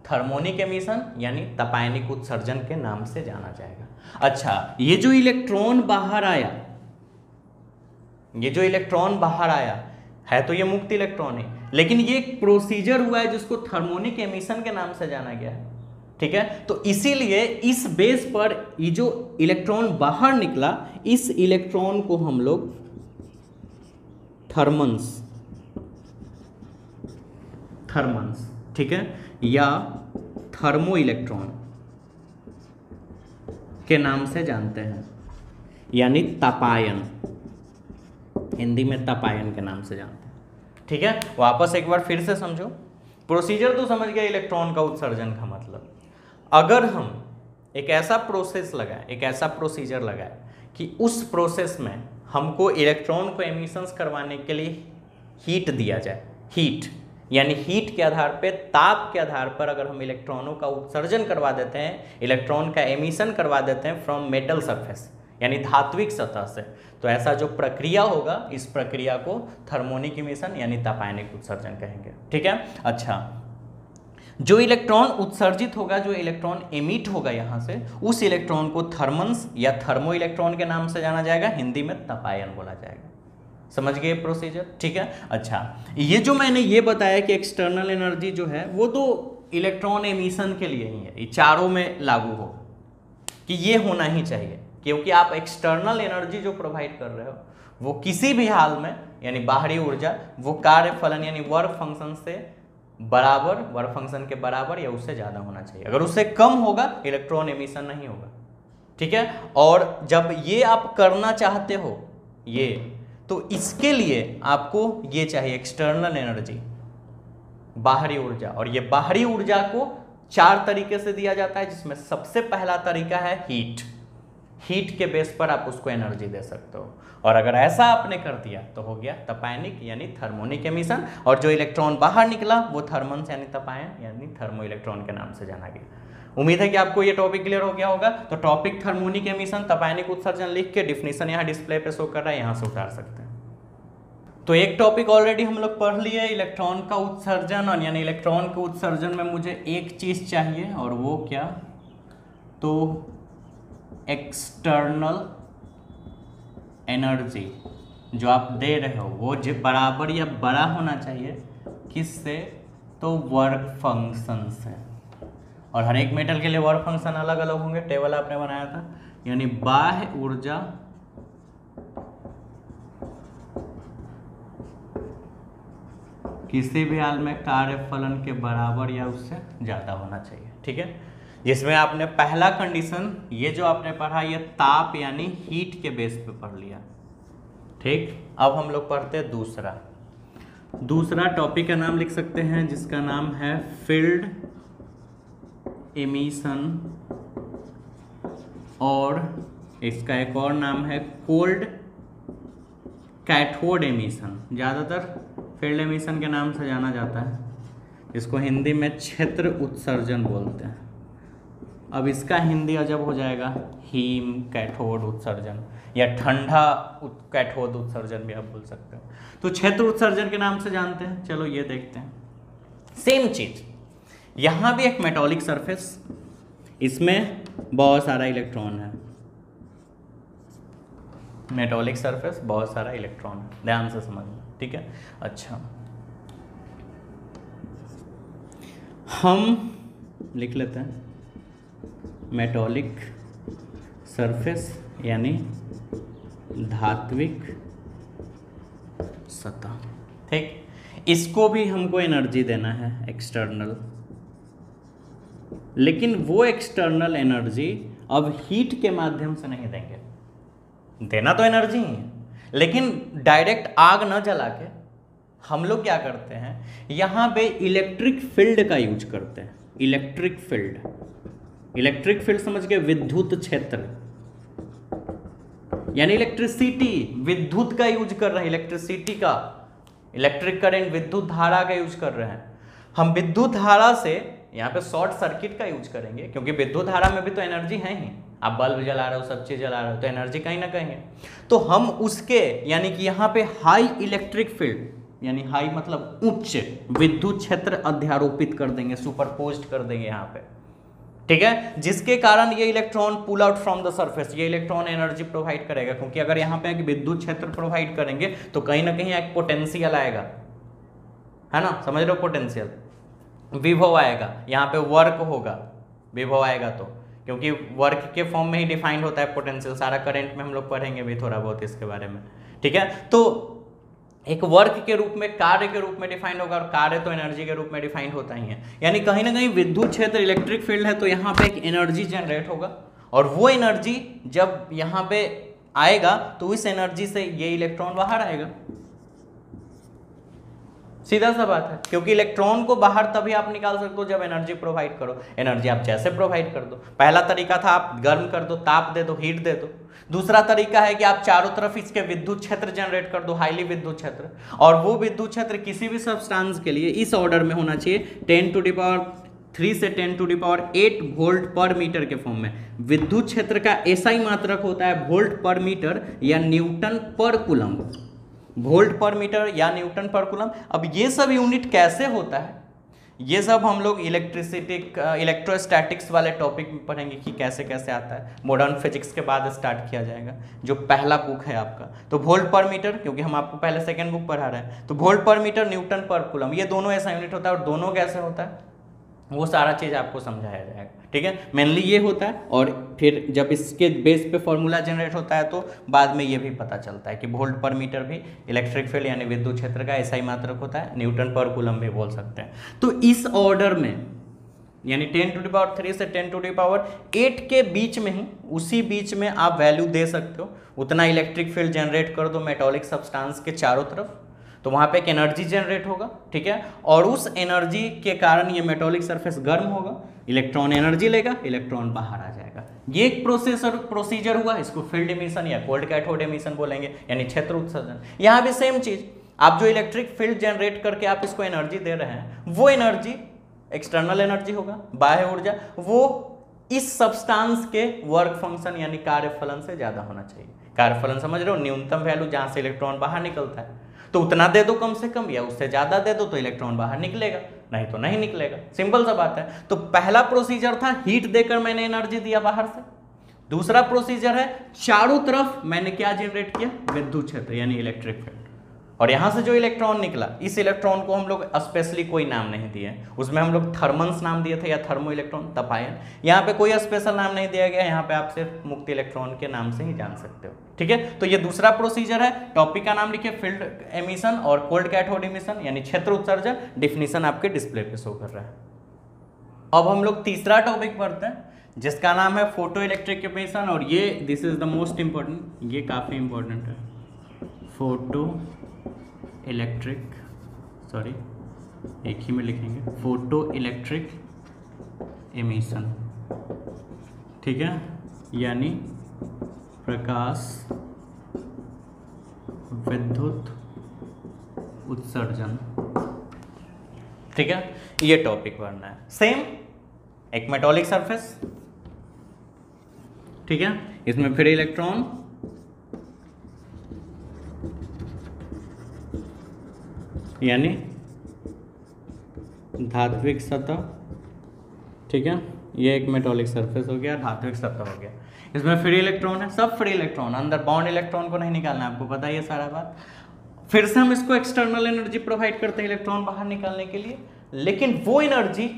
थर्मोनिक एमिशन यानी तपायनिक उत्सर्जन के नाम से जाना जाएगा। अच्छा, ये जो इलेक्ट्रॉन बाहर आया, ये जो इलेक्ट्रॉन बाहर आया है तो ये मुक्त इलेक्ट्रॉन है, लेकिन ये एक प्रोसीजर हुआ है जिसको थर्मोनिक एमिशन के नाम से जाना गया है। ठीक है, तो इसीलिए इस बेस पर ये जो इलेक्ट्रॉन बाहर निकला, इस इलेक्ट्रॉन को हम लोग थर्मन्स, ठीक है, या थर्मो इलेक्ट्रॉन के नाम से जानते हैं, यानी तपायन, हिंदी में तपायन के नाम से जानते हैं। ठीक है, वापस एक बार फिर से समझो, प्रोसीजर तो समझ गए इलेक्ट्रॉन का उत्सर्जन का मतलब। अगर हम एक ऐसा प्रोसेस लगाए, एक ऐसा प्रोसीजर लगाए कि उस प्रोसेस में हमको इलेक्ट्रॉन को एमिशंस करवाने के लिए हीट दिया जाए, हीट यानी हीट के आधार पे, ताप के आधार पर अगर हम इलेक्ट्रॉनों का उत्सर्जन करवा देते हैं, इलेक्ट्रॉन का एमिशन करवा देते हैं फ्रॉम मेटल सरफेस यानी धात्विक सतह से, तो ऐसा जो प्रक्रिया होगा, इस प्रक्रिया को थर्मोनिक एमिशन यानी तपायनिक उत्सर्जन कहेंगे। ठीक है, अच्छा, जो इलेक्ट्रॉन उत्सर्जित होगा, जो इलेक्ट्रॉन एमिट होगा यहाँ से, उस इलेक्ट्रॉन को थर्मन्स या थर्मो इलेक्ट्रॉन के नाम से जाना जाएगा, हिंदी में तपायन बोला जाएगा। समझ गए प्रोसीजर? ठीक है, अच्छा, ये जो मैंने ये बताया कि एक्सटर्नल एनर्जी जो है वो तो इलेक्ट्रॉन एमिशन के लिए ही है, ये चारों में लागू हो कि ये होना ही चाहिए, क्योंकि आप एक्सटर्नल एनर्जी जो प्रोवाइड कर रहे हो वो किसी भी हाल में यानी बाहरी ऊर्जा, वो कार्य फलन यानी वर्क फंक्शन से बराबर, वर्क फंक्शन के बराबर या उससे ज़्यादा होना चाहिए। अगर उससे कम होगा इलेक्ट्रॉन एमिशन नहीं होगा। ठीक है, और जब ये आप करना चाहते हो ये, तो इसके लिए आपको ये चाहिए एक्सटर्नल एनर्जी, बाहरी ऊर्जा, और ये बाहरी ऊर्जा को 4 तरीके से दिया जाता है, जिसमें सबसे पहला तरीका है हीट। हीट के बेस पर आप उसको एनर्जी दे सकते हो, और अगर ऐसा आपने कर दिया तो हो गया तपायनिक यानी थर्मोनिक एमिशन, और जो इलेक्ट्रॉन बाहर निकला वो थर्मन्स यानी तपायन यानी थर्मो इलेक्ट्रॉन के नाम से जाना गया। उम्मीद है कि आपको ये टॉपिक क्लियर हो गया होगा। तो टॉपिक थर्मोनिक एमिशन, तपायनिक उत्सर्जन लिख के डिफिनीशन यहाँ डिस्प्ले पे शो कर रहा है, यहाँ से उतार सकते हैं। तो एक टॉपिक ऑलरेडी हम लोग पढ़ लिए, इलेक्ट्रॉन का उत्सर्जन, और यानी इलेक्ट्रॉन के उत्सर्जन में मुझे एक चीज़ चाहिए, और वो क्या, तो एक्सटर्नल एनर्जी जो आप दे रहे हो वो जो बराबर या बड़ा होना चाहिए, किससे, तो वर्क फंक्शन से। और हर एक मेटल के लिए वर्क फंक्शन अलग अलग होंगे, टेबल आपने बनाया था, यानी बाह्य ऊर्जा किसी भी हाल में कार्यफलन के बराबर या उससे ज़्यादा होना चाहिए। ठीक है, जिसमें आपने पहला कंडीशन ये जो आपने पढ़ा, ये ताप यानी हीट के बेस पे पढ़ लिया। ठीक, अब हम लोग पढ़ते हैं दूसरा टॉपिक का नाम लिख सकते हैं, जिसका नाम है फील्ड एमिशन, और इसका एक और नाम है कोल्ड कैथोड एमिशन। ज़्यादातर फील्ड एमिशन के नाम से जाना जाता है, इसको हिंदी में क्षेत्र उत्सर्जन बोलते हैं। अब इसका हिंदी अजब हो जाएगा, हीम कैथोड उत्सर्जन, या ठंडा कैथोड उत्सर्जन भी आप बोल सकते हो। तो क्षेत्र उत्सर्जन के नाम से जानते हैं। चलो ये देखते हैं, सेम चीज, यहाँ भी एक मेटॉलिक सरफेस, इसमें बहुत सारा इलेक्ट्रॉन है, मेटॉलिक सरफेस, बहुत सारा इलेक्ट्रॉन है, ध्यान से समझना। ठीक है, अच्छा, हम लिख लेते हैं मेटॉलिक सरफेस यानी धात्विक सतह। ठीक, इसको भी हमको एनर्जी देना है एक्सटर्नल, लेकिन वो एक्सटर्नल एनर्जी अब हीट के माध्यम से नहीं देंगे। देना तो एनर्जी ही है, लेकिन डायरेक्ट आग न जला के हम लोग क्या करते हैं, यहाँ पे इलेक्ट्रिक फील्ड का यूज करते हैं। इलेक्ट्रिक फील्ड समझ गए, विद्युत क्षेत्र यानी इलेक्ट्रिसिटी, विद्युत का यूज कर रहे हैं, इलेक्ट्रिसिटी का, इलेक्ट्रिक करंट, विद्युत धारा का यूज कर रहे हैं। हम विद्युत धारा से यहाँ पे शॉर्ट सर्किट का यूज करेंगे, क्योंकि विद्युत धारा में भी तो एनर्जी है ही, आप बल्ब जला रहे हो, सब चीज जला रहे हो, तो एनर्जी कहीं ना कहीं है। तो हम उसके यानी कि यहाँ पे हाई इलेक्ट्रिक फील्ड, यानी हाई मतलब उच्च विद्युत क्षेत्र अध्यारोपित कर देंगे, सुपरपोज्ड कर देंगे यहाँ पे, ठीक है, जिसके कारण ये electron pull out from the surface, ये इलेक्ट्रॉन एनर्जी प्रोवाइड करेगा, क्योंकि अगर यहाँ पे एक विद्युत क्षेत्र प्रोवाइड करेंगे तो कहीं ना कहीं एक पोटेंशियल आएगा, है ना, समझ रहे हो, पोटेंशियल, विभव आएगा, यहाँ पे वर्क होगा, विभव आएगा, तो क्योंकि वर्क के फॉर्म में ही डिफाइंड होता है पोटेंशियल, सारा करंट में हम लोग पढ़ेंगे भी थोड़ा बहुत इसके बारे में, ठीक है। तो एक वर्क के रूप में, कार्य के रूप में डिफाइन होगा, और कार्य तो एनर्जी के रूप में डिफाइन होता ही है, यानी कहीं ना कहीं विद्युत क्षेत्र इलेक्ट्रिक फील्ड है तो यहाँ पे एक एनर्जी जनरेट होगा, और वो एनर्जी जब यहाँ पे आएगा तो इस एनर्जी से ये इलेक्ट्रॉन बाहर आएगा, सीधा सा बात है, क्योंकि इलेक्ट्रॉन को बाहर तभी आप निकाल सकते हो जब एनर्जी प्रोवाइड करो। एनर्जी आप जैसे प्रोवाइड कर दो, पहला तरीका था आप गर्म कर दो, ताप दे दो, हीट दे दो, दूसरा तरीका है कि आप चारों तरफ इसके विद्युत क्षेत्र जनरेट कर दो, हाईली विद्युत क्षेत्र, और वो विद्युत क्षेत्र किसी भी सब्सटेंस के लिए इस ऑर्डर में होना चाहिए 10⁻³ से 10⁸ वोल्ट पर मीटर के फॉर्म में। विद्युत क्षेत्र का ऐसा ही मात्रक होता है वोल्ट पर मीटर या न्यूटन पर कूलम, वोल्ट पर मीटर या न्यूटन पर कूलम। अब ये सब यूनिट कैसे होता है, ये सब हम लोग इलेक्ट्रोस्टैटिक्स वाले टॉपिक में पढ़ेंगे कि कैसे कैसे आता है, मॉडर्न फिजिक्स के बाद स्टार्ट किया जाएगा, जो पहला बुक है आपका। तो वोल्ट पर मीटर, क्योंकि हम आपको पहले सेकंड बुक पढ़ा रहे हैं, तो वोल्ट पर मीटर, न्यूटन पर कूलम, ये दोनों ऐसा यूनिट होता है, और दोनों कैसे होता है वो सारा चीज़ आपको समझाया जाएगा, ठीक है। मेनली ये होता है, और फिर जब इसके बेस पे फॉर्मूला जनरेट होता है तो बाद में ये भी पता चलता है कि वोल्ट पर मीटर भी इलेक्ट्रिक फील्ड यानी विद्युत क्षेत्र का ऐसा ही मात्रक होता है, न्यूटन पर कूलम भी बोल सकते हैं। तो इस ऑर्डर में यानी 10⁻³ से 10⁸ के बीच में ही, उसी बीच में आप वैल्यू दे सकते हो, उतना इलेक्ट्रिक फील्ड जनरेट कर दो मेटॉलिक सब्सटेंस के चारों तरफ, तो वहाँ पे एक एनर्जी जनरेट होगा, ठीक है, और उस एनर्जी के कारण ये मेटॉलिक सरफेस गर्म होगा, इलेक्ट्रॉन एनर्जी लेगा, इलेक्ट्रॉन बाहर आ जाएगा। ये एक प्रोसीजर हुआ, इसको फील्ड एमिशन या कोल्ड कैथोड एमिशन बोलेंगे, यानी क्षेत्र उत्सर्जन। यहाँ भी सेम चीज, आप जो इलेक्ट्रिक फील्ड जनरेट करके आप इसको एनर्जी दे रहे हैं, वो एनर्जी एक्सटर्नल एनर्जी होगा, बाह्य ऊर्जा, वो इस सब्सटेंस के वर्क फंक्शन यानी कार्यफलन से ज्यादा होना चाहिए। कार्यफलन समझ रहे हो, न्यूनतम वैल्यू जहां से इलेक्ट्रॉन बाहर निकलता है, तो उतना दे दो कम से कम, या उससे ज्यादा दे दो तो इलेक्ट्रॉन बाहर निकलेगा, नहीं तो नहीं निकलेगा, सिंपल सा बात है। तो पहला प्रोसीजर था हीट देकर मैंने एनर्जी दिया बाहर से, दूसरा प्रोसीजर है चारों तरफ मैंने क्या जनरेट किया, विद्युत क्षेत्र यानी इलेक्ट्रिक फील्ड, और यहां से जो इलेक्ट्रॉन निकला, इस इलेक्ट्रॉन को हम लोग स्पेशली कोई नाम नहीं दिए, उसमें हम लोग थर्मन्स नाम दिए थे या थर्मो इलेक्ट्रॉन, तपायन। यहाँ पे कोई स्पेशल नाम नहीं दिया गया, यहाँ पे आप सिर्फ मुक्त इलेक्ट्रॉन के नाम से ही जान सकते हो, ठीक है। तो ये दूसरा प्रोसीजर है, टॉपिक का नाम लिखिए फील्ड एमिशन और कोल्ड कैथोड एमिशन यानी क्षेत्र उत्सर्जन, डिफिनीशन आपके डिस्प्ले पे शो कर रहा है। अब हम लोग तीसरा टॉपिक पढ़ते हैं जिसका नाम है फोटो इलेक्ट्रिक एमिशन, और ये this is the most important, ये काफी इंपॉर्टेंट है, फोटो इलेक्ट्रिक, सॉरी एक ही में लिखेंगे, फोटो इलेक्ट्रिक एमिशन, ठीक है, यानी प्रकाश विद्युत उत्सर्जन, ठीक है, ये टॉपिक पढ़ना है। सेम एक मेटॉलिक सरफेस, ठीक है, इसमें फिर इलेक्ट्रॉन, यानी धात्विक सतह, ठीक है, ये एक मेटॉलिक सरफेस हो गया, धात्विक सतह हो गया, इसमें फ्री इलेक्ट्रॉन है, सब फ्री इलेक्ट्रॉन, अंदर बाउंड इलेक्ट्रॉन को नहीं निकालना, आपको पता है ये सारा बात। फिर से हम इसको एक्सटर्नल एनर्जी प्रोवाइड करते हैं इलेक्ट्रॉन बाहर निकालने के लिए, लेकिन वो एनर्जी,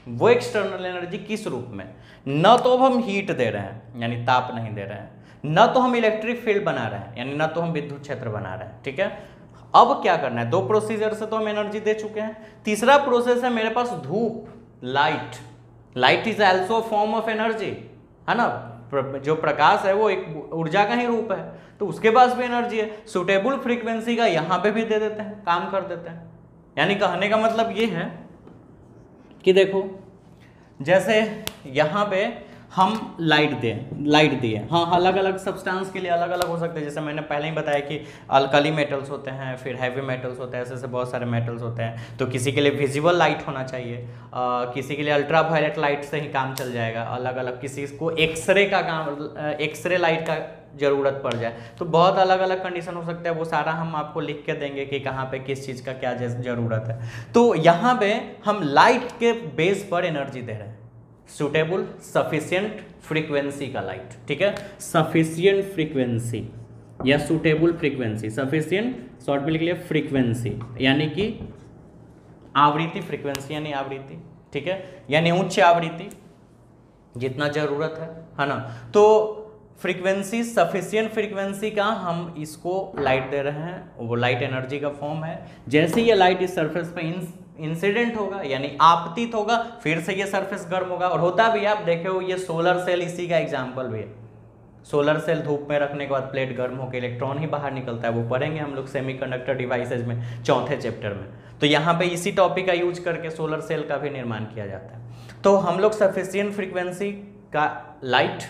वो एक्सटर्नल एनर्जी किस रूप में, न तो अब हम हीट दे रहे हैं यानी ताप नहीं दे रहे हैं, न तो हम इलेक्ट्रिक फील्ड बना रहे हैं यानी न तो हम विद्युत क्षेत्र बना रहे हैं, ठीक है। अब क्या करना है, दो प्रोसीजर से तो हम एनर्जी दे चुके हैं, तीसरा प्रोसेस है मेरे पास धूप, light. Light is also form of energy, है ना, जो प्रकाश है वो एक ऊर्जा का ही रूप है, तो उसके पास भी एनर्जी है, सुटेबल फ्रीक्वेंसी का यहाँ पे भी दे देते हैं, काम कर देते हैं। यानी कहने का मतलब ये है कि देखो, जैसे यहाँ पे हम लाइट दिए। हाँ, अलग अलग सब्सटेंस के लिए अलग अलग हो सकते हैं, जैसे मैंने पहले ही बताया कि अल्कली मेटल्स होते हैं, फिर हैवी मेटल्स होते हैं, ऐसे ऐसे बहुत सारे मेटल्स होते हैं। तो किसी के लिए विजिबल लाइट होना चाहिए, किसी के लिए अल्ट्रा वायलेट लाइट से ही काम चल जाएगा, अलग अलग, किसी को एक्सरे का काम, एक्सरे लाइट का ज़रूरत पड़ जाए, तो बहुत अलग अलग कंडीशन हो सकता है। वो सारा हम आपको लिख के देंगे कि कहाँ पे किस चीज़ का क्या ज़रूरत है। तो यहाँ पे हम लाइट के बेस पर एनर्जी दे रहे हैं, सुटेबल सफिशियंट फ्रीक्वेंसी का लाइट, ठीक है, सफिशियंट फ्रीक्वेंसी या सुटेबल फ्रीक्वेंसी, सफिशियंट शॉर्ट में लिख लिया फ्रीक्वेंसी, यानी कि आवृत्ति, फ्रीक्वेंसी यानी आवृत्ति, ठीक है, यानी उच्च आवृत्ति जितना जरूरत है ना। तो फ्रीक्वेंसी, सफिशियंट फ्रीक्वेंसी का हम इसको लाइट दे रहे हैं, वो लाइट एनर्जी का फॉर्म है। जैसे ये लाइट इस सरफेस पे इंसिडेंट होगा यानी आपतित होगा, फिर से ये सरफेस गर्म होगा। और होता भी, आप देखे हो, ये सोलर सेल इसी का एग्जाम्पल भी है। सोलर सेल धूप में रखने के बाद प्लेट गर्म होकर इलेक्ट्रॉन ही बाहर निकलता है, वो पढ़ेंगे हम लोग सेमीकंडक्टर डिवाइसेज में, चौथे चैप्टर में। तो यहाँ पे इसी टॉपिक का यूज करके सोलर सेल का भी निर्माण किया जाता है। तो हम लोग सफिशियंट फ्रीक्वेंसी का लाइट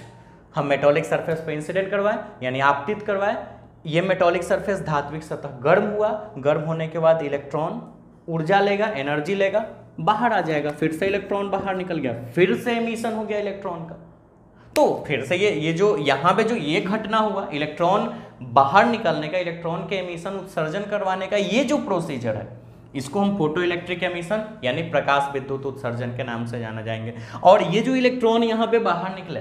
हम मेटॉलिक सरफेस पे इंसिडेंट करवाएं यानी आपतित करवाएं। ये मेटॉलिक सरफेस धात्विक सतह गर्म हुआ, गर्म होने के बाद इलेक्ट्रॉन ऊर्जा लेगा, एनर्जी लेगा, बाहर आ जाएगा, फिर से इलेक्ट्रॉन बाहर निकल गया, फिर से एमिशन हो गया इलेक्ट्रॉन का। तो फिर से ये जो यहाँ पे जो ये घटना हुआ, इलेक्ट्रॉन बाहर निकलने का, इलेक्ट्रॉन के एमिशन उत्सर्जन करवाने का, ये जो प्रोसीजर है, इसको हम फोटो इलेक्ट्रिक एमिशन यानी प्रकाश विद्युत उत्सर्जन के नाम से जाना जाएंगे। और ये जो इलेक्ट्रॉन यहाँ पे बाहर निकले,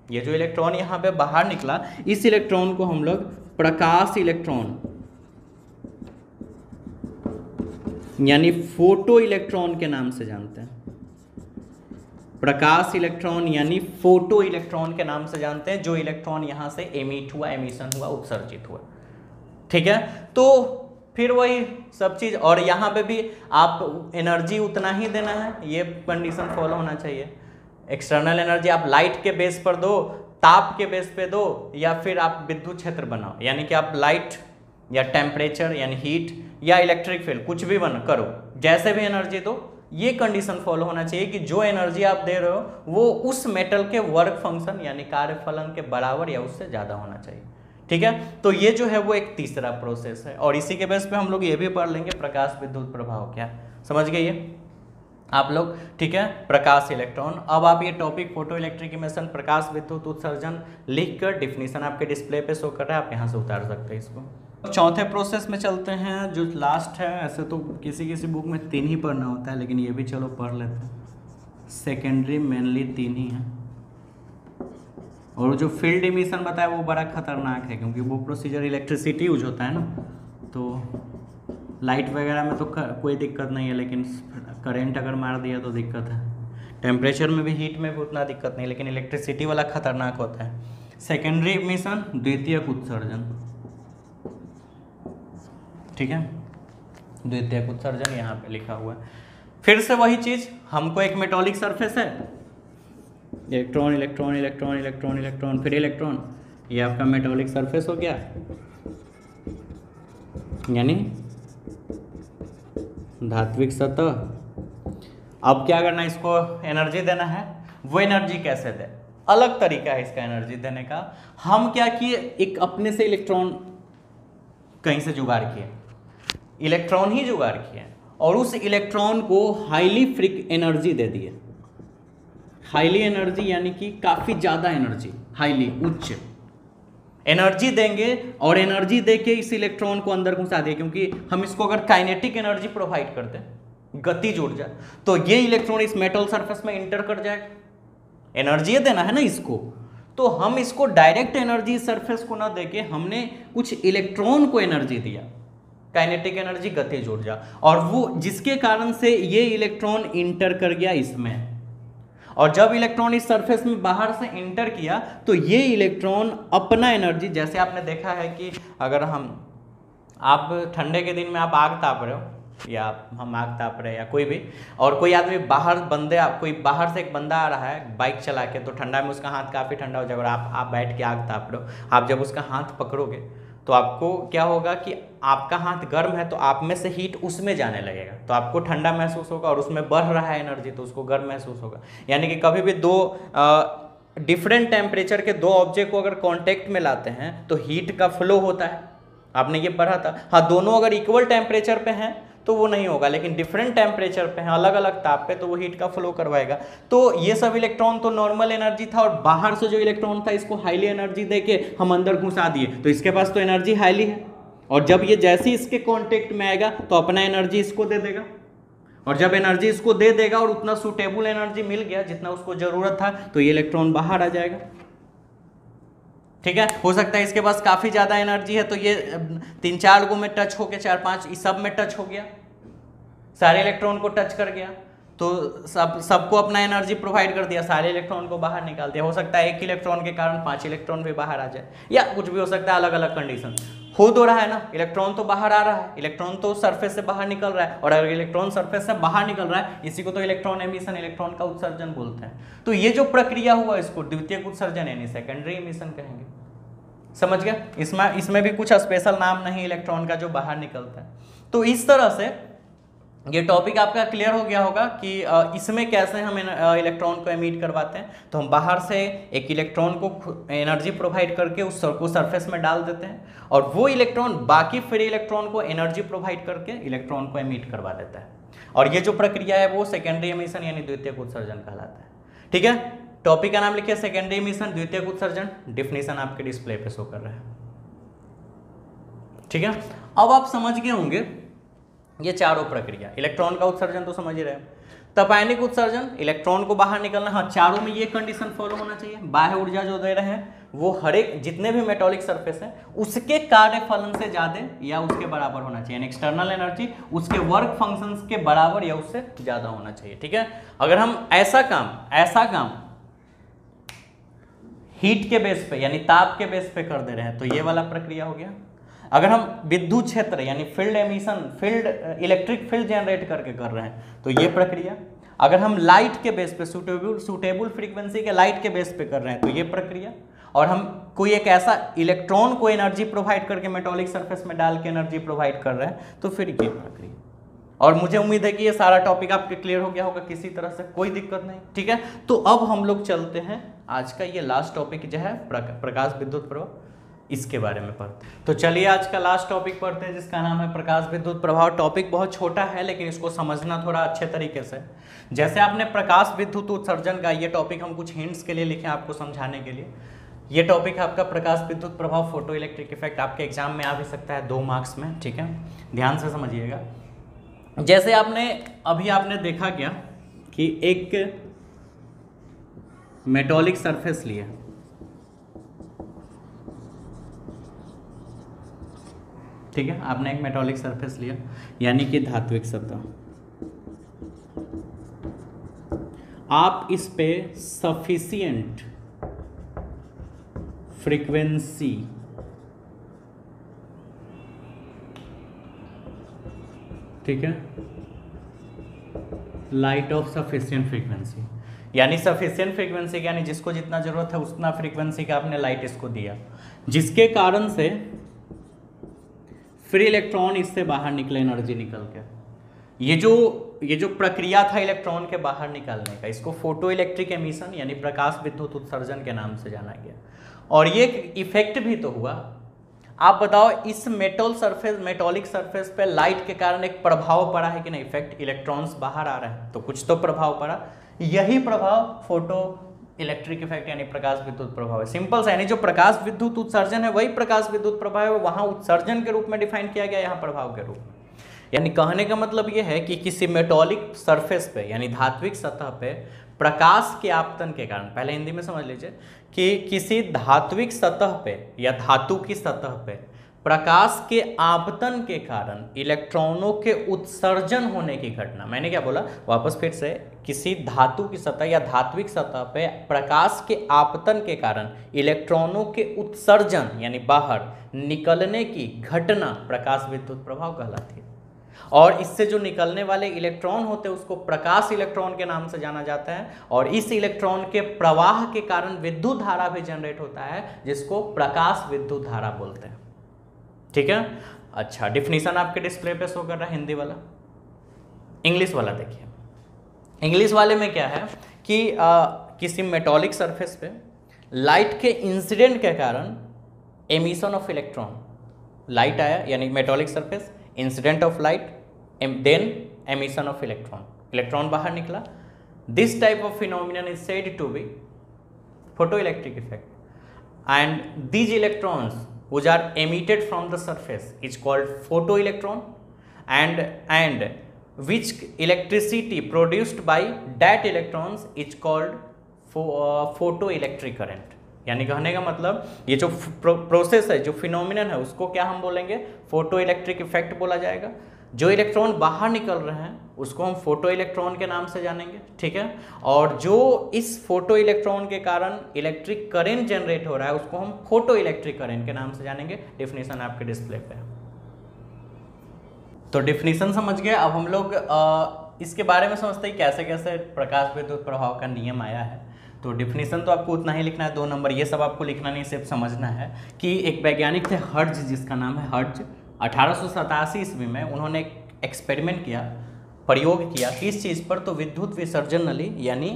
ये जो इलेक्ट्रॉन यहाँ पे बाहर निकला, इस इलेक्ट्रॉन को हम लोग प्रकाश इलेक्ट्रॉन यानी फोटो इलेक्ट्रॉन के नाम से जानते हैं। प्रकाश इलेक्ट्रॉन यानी फोटो इलेक्ट्रॉन के नाम से जानते हैं, जो इलेक्ट्रॉन यहाँ से एमिट हुआ, एमिशन हुआ, उत्सर्जित हुआ, ठीक है। तो फिर वही सब चीज़, और यहाँ पे भी आप एनर्जी उतना ही देना है, ये कंडीशन फॉलो होना चाहिए। एक्सटर्नल एनर्जी आप लाइट के बेस पर दो, ताप के बेस पे दो, या फिर आप विद्युत क्षेत्र बनाओ, यानी कि आप लाइट या टेम्परेचर यानी हीट या इलेक्ट्रिक फील्ड कुछ भी बना करो, जैसे भी एनर्जी दो, ये कंडीशन फॉलो होना चाहिए कि जो एनर्जी आप दे रहे हो वो उस मेटल के वर्क फंक्शन यानी कार्यफलन के बराबर या उससे ज़्यादा होना चाहिए, ठीक है। तो ये जो है वो एक तीसरा प्रोसेस है, और इसी के बेस पे हम लोग ये भी पढ़ लेंगे प्रकाश विद्युत प्रभाव क्या, समझ गए ये आप लोग, ठीक है। प्रकाश इलेक्ट्रॉन, अब आप ये टॉपिक फोटो इलेक्ट्रिक इमिशन, प्रकाश विद्युत उत्सर्जन लिख कर, डिफिनीशन आपके डिस्प्ले पे शो कर रहा है, आप यहाँ से उतार सकते हैं इसको। चौथे प्रोसेस में चलते हैं जो लास्ट है। ऐसे तो किसी किसी बुक में 3 ही पढ़ना होता है, लेकिन ये भी चलो पढ़ लेते हैं। सेकेंडरी मेनली 3 ही है, और जो फील्ड इमिशन बताया वो बड़ा खतरनाक है, क्योंकि वो प्रोसीजर इलेक्ट्रिसिटी यूज होता है ना, तो लाइट वगैरह में तो कोई दिक्कत नहीं है, लेकिन करंट अगर मार दिया तो दिक्कत है। टेम्परेचर में भी, हीट में भी उतना दिक्कत नहीं, लेकिन इलेक्ट्रिसिटी वाला खतरनाक होता है। सेकेंडरी इमिशन, द्वितीयक उत्सर्जन, ठीक है, द्वितीयक उत्सर्जन यहाँ पे लिखा हुआ है। फिर से वही चीज़, हमको एक मेटॉलिक सरफेस है, electron electron electron electron electron फिर इलेक्ट्रॉन, ये आपका मेटॉलिक सरफेस हो गया, यानी धात्विक सतह। अब क्या करना है, इसको एनर्जी देना है। वो एनर्जी कैसे दे, अलग तरीका है इसका एनर्जी देने का। हम क्या किए, एक अपने से इलेक्ट्रॉन कहीं से जुगाड़ किए, इलेक्ट्रॉन ही जुगाड़ किए, और उस इलेक्ट्रॉन को हाईली फ्रीक एनर्जी दे दिए। हाईली एनर्जी यानी कि काफ़ी ज़्यादा एनर्जी, हाईली उच्च एनर्जी देंगे, और एनर्जी देके इस इलेक्ट्रॉन को अंदर घुसा दिए, क्योंकि हम इसको अगर काइनेटिक एनर्जी प्रोवाइड करते हैं, गतिज ऊर्जा, तो ये इलेक्ट्रॉन इस मेटल सरफेस में इंटर कर जाएगा। एनर्जी देना है ना इसको, तो हम इसको डायरेक्ट एनर्जी सरफेस को ना देके हमने कुछ इलेक्ट्रॉन को एनर्जी दिया, काइनेटिक एनर्जी, गतिज ऊर्जा, और वो जिसके कारण से ये इलेक्ट्रॉन इंटर कर गया इसमें। और जब इलेक्ट्रॉन इस सरफेस में बाहर से इंटर किया, तो ये इलेक्ट्रॉन अपना एनर्जी, जैसे आपने देखा है कि अगर आप ठंडे के दिन में आप आग ताप रहे हो, या हम आग ताप रहे हैं, या कोई भी, और कोई आदमी बाहर कोई बाहर से एक बंदा आ रहा है बाइक चला के, तो ठंडा में उसका हाथ काफ़ी ठंडा हो जाएगा, और आप बैठ के आग ताप रहे हो। आप जब उसका हाथ पकड़ोगे तो आपको क्या होगा कि आपका हाथ गर्म है, तो आप में से हीट उसमें जाने लगेगा, तो आपको ठंडा महसूस होगा, और उसमें बढ़ रहा है एनर्जी, तो उसको गर्म महसूस होगा। यानी कि कभी भी दो डिफरेंट टेम्परेचर के दो ऑब्जेक्ट को अगर कांटेक्ट में लाते हैं तो हीट का फ्लो होता है, आपने ये पढ़ा था। हाँ, दोनों अगर इक्वल टेम्परेचर पे हैं तो वो नहीं होगा, लेकिन डिफरेंट टेम्परेचर पे हैं, अलग अलग ताप पे, तो वो हीट का फ्लो करवाएगा। तो ये सब इलेक्ट्रॉन तो नॉर्मल एनर्जी था, और बाहर से जो इलेक्ट्रॉन था इसको हाईली एनर्जी देके हम अंदर घुसा दिए, तो इसके पास तो एनर्जी हाईली है, और जब ये जैसे ही इसके कांटेक्ट में आएगा तो अपना एनर्जी इसको दे देगा, और जब एनर्जी इसको दे देगा और उतना सूटेबल एनर्जी मिल गया जितना उसको जरूरत था, तो ये इलेक्ट्रॉन बाहर आ जाएगा। ठीक है, हो सकता है इसके पास काफी ज्यादा एनर्जी है, तो ये 3-4 गो में टच हो गया, 4-5 इस सब में टच हो गया, सारे इलेक्ट्रॉन को टच कर गया, तो सबको अपना एनर्जी प्रोवाइड कर दिया, सारे इलेक्ट्रॉन को बाहर निकाल दिया। हो सकता है एक इलेक्ट्रॉन के कारण 5 इलेक्ट्रॉन भी बाहर आ जाए, या कुछ भी हो सकता है, अलग अलग कंडीशन हो तो रहा है ना। इलेक्ट्रॉन तो बाहर आ रहा है, इलेक्ट्रॉन तो सरफेस से बाहर निकल रहा है, और अगर इलेक्ट्रॉन सरफेस से बाहर निकल रहा है, इसी को तो इलेक्ट्रॉन एमिशन, इलेक्ट्रॉन का उत्सर्जन बोलते हैं। तो ये जो प्रक्रिया हुआ इसको द्वितीयक उत्सर्जन यानी सेकेंडरी एमिशन कहेंगे। समझ गया? इसमें भी कुछ स्पेशल नाम नहीं इलेक्ट्रॉन का जो बाहर निकलता है। तो इस तरह से ये टॉपिक आपका क्लियर हो गया होगा कि इसमें कैसे हम इलेक्ट्रॉन को एमिट करवाते हैं। तो हम बाहर से एक इलेक्ट्रॉन को एनर्जी प्रोवाइड करके उसको सरफेस में डाल देते हैं, और वो इलेक्ट्रॉन बाकी फ्री इलेक्ट्रॉन को एनर्जी प्रोवाइड करके इलेक्ट्रॉन को एमिट करवा देता है, और ये जो प्रक्रिया है वो सेकेंडरी एमिशन यानी द्वितीयक उत्सर्जन कहलाता है। ठीक है, टॉपिक का नाम लिखिए सेकेंडरी एमिशन, द्वितीयक उत्सर्जन। डिफिनीशन आपके डिस्प्ले पे शो कर रहा है। ठीक है, अब आप समझ गए होंगे ये चारों प्रक्रिया। इलेक्ट्रॉन का उत्सर्जन तो समझ ही रहे, तपायनिक उत्सर्जन, इलेक्ट्रॉन को बाहर निकलना। हाँ, चारों में ये कंडीशन फॉलो होना चाहिए, बाह्य ऊर्जा जो दे रहे हैं वो हर एक जितने भी मेटॉलिक सरफेस है उसके कार्यफलन से ज्यादा या उसके बराबर होना चाहिए, एक्सटर्नल एनर्जी उसके वर्क फंक्शंस के बराबर या उससे ज्यादा होना चाहिए। ठीक है, अगर हम ऐसा काम हीट के बेस पे यानी ताप के बेस पे कर दे रहे हैं तो ये वाला प्रक्रिया हो गया। अगर हम विद्युत क्षेत्र यानी field emission, field electric field generate करके कर रहे हैं तो ये प्रक्रिया। अगर हम लाइट के बेस पे सूटेबल फ्रीक्वेंसी के लाइट के बेस पे कर रहे हैं तो ये प्रक्रिया। और हम कोई एक ऐसा इलेक्ट्रॉन को एनर्जी प्रोवाइड करके मेटॉलिक सरफेस में डाल के एनर्जी प्रोवाइड कर रहे हैं तो फिर ये प्रक्रिया। और मुझे उम्मीद है कि ये सारा टॉपिक आपके क्लियर हो गया होगा, किसी तरह से कोई दिक्कत नहीं। ठीक है, तो अब हम लोग चलते हैं आज का ये लास्ट टॉपिक जो है प्रकाश विद्युत प्रवाह, इसके बारे में पढ़ते हैं। तो चलिए आज का लास्ट टॉपिक पढ़ते हैं जिसका नाम है प्रकाश विद्युत प्रभाव। टॉपिक बहुत छोटा है लेकिन इसको समझना थोड़ा अच्छे तरीके से। जैसे आपने प्रकाश विद्युत उत्सर्जन का ये टॉपिक हम कुछ हिंट्स के लिए लिखे आपको समझाने के लिए। ये टॉपिक है आपका प्रकाश विद्युत प्रभाव, फोटो इलेक्ट्रिक इफेक्ट। आपके एग्जाम में आ भी सकता है 2 मार्क्स में। ठीक है, ध्यान से समझिएगा। जैसे आपने देखा क्या कि एक मेटॉलिक सरफेस लिया, ठीक है, आपने एक मेटॉलिक सरफेस लिया यानी कि धात्विक सतह। आप इस पे सफिशिएंट फ्रीक्वेंसी ठीक है, लाइट ऑफ सफिशिएंट फ्रीक्वेंसी यानी सफिशिएंट फ्रीक्वेंसी यानी जिसको जितना जरूरत है उतना फ्रीक्वेंसी का आपने लाइट इसको दिया, जिसके कारण से फ्री इलेक्ट्रॉन इससे बाहर निकले एनर्जी निकल के। ये जो प्रक्रिया था इलेक्ट्रॉन के बाहर निकालने का, इसको फोटो इलेक्ट्रिक एमिशन यानी प्रकाश विद्युत उत्सर्जन के नाम से जाना गया। और ये इफेक्ट भी तो हुआ। आप बताओ, इस मेटॉलिक सरफेस पे लाइट के कारण एक प्रभाव पड़ा है कि नहीं? इफेक्ट, इलेक्ट्रॉन्स बाहर आ रहे हैं तो कुछ तो प्रभाव पड़ा। यही प्रभाव फोटो इलेक्ट्रिक इफेक्ट यानी प्रकाश विद्युत प्रभाव है। सिंपल सा, यानी जो प्रकाश विद्युत उत्सर्जन है वही प्रकाश विद्युत प्रभाव है। वहां उत्सर्जन के रूप में डिफाइन किया गया, यहाँ प्रभाव के रूप में। यानी कहने का मतलब यह है कि किसी मेटॉलिक सरफेस पे यानी धात्विक सतह पे प्रकाश के आपतन के कारण, पहले हिंदी में समझ लीजिए कि किसी धात्विक सतह पे या धातु की सतह पे प्रकाश के आपतन के कारण इलेक्ट्रॉनों के उत्सर्जन होने की घटना। मैंने क्या बोला, वापस फिर से, किसी धातु की सतह या धात्विक सतह पे प्रकाश के आपतन के कारण इलेक्ट्रॉनों के उत्सर्जन यानी बाहर निकलने की घटना प्रकाश विद्युत प्रभाव कहलाती है। और इससे जो निकलने वाले इलेक्ट्रॉन होते हैं उसको प्रकाश इलेक्ट्रॉन के नाम से जाना जाता है। और इस इलेक्ट्रॉन के प्रवाह के कारण विद्युत धारा भी जनरेट होता है जिसको प्रकाश विद्युत धारा बोलते हैं। ठीक है, अच्छा, डिफिनीशन आपके डिस्प्ले पे शो कर रहा है हिंदी वाला। इंग्लिश वाला देखिए। इंग्लिश वाले में क्या है कि किसी मेटॉलिक सरफेस पे लाइट के इंसिडेंट के कारण एमिशन ऑफ इलेक्ट्रॉन, लाइट आया यानी metallic surface, incident of light, then emission of electron, electron बाहर निकला। This type of phenomenon is said to be photoelectric effect, and these electrons which are emitted from the surface is called photoelectron, and which electricity produced by that electrons is called photoelectric current। यानी कहने का मतलब ये जो process है, जो phenomenon है, उसको क्या हम बोलेंगे, फोटो इलेक्ट्रिक इफेक्ट बोला जाएगा। जो इलेक्ट्रॉन बाहर निकल रहे हैं उसको हम फोटो इलेक्ट्रॉन के नाम से जानेंगे, ठीक है। और जो इस फोटो इलेक्ट्रॉन के कारण इलेक्ट्रिक करंट जनरेट हो रहा है उसको हम फोटो इलेक्ट्रिक करंट के नाम से जानेंगे। डेफिनेशन आपके डिस्प्ले पे है। तो डेफिनेशन समझ गए। अब हम लोग इसके बारे में समझते हैं कैसे कैसे प्रकाश विद्युत प्रभाव का नियम आया है। तो डेफिनेशन तो आपको उतना ही लिखना है, 2 नंबर, ये सब आपको लिखना नहीं, सिर्फ समझना है कि एक वैज्ञानिक थे हर्ट्ज, जिसका नाम है हर्ट्ज। 1887 ईस्वी में उन्होंने एक एक्सपेरिमेंट किया, प्रयोग किया किस चीज़ पर, तो विद्युत विसर्जन नली यानी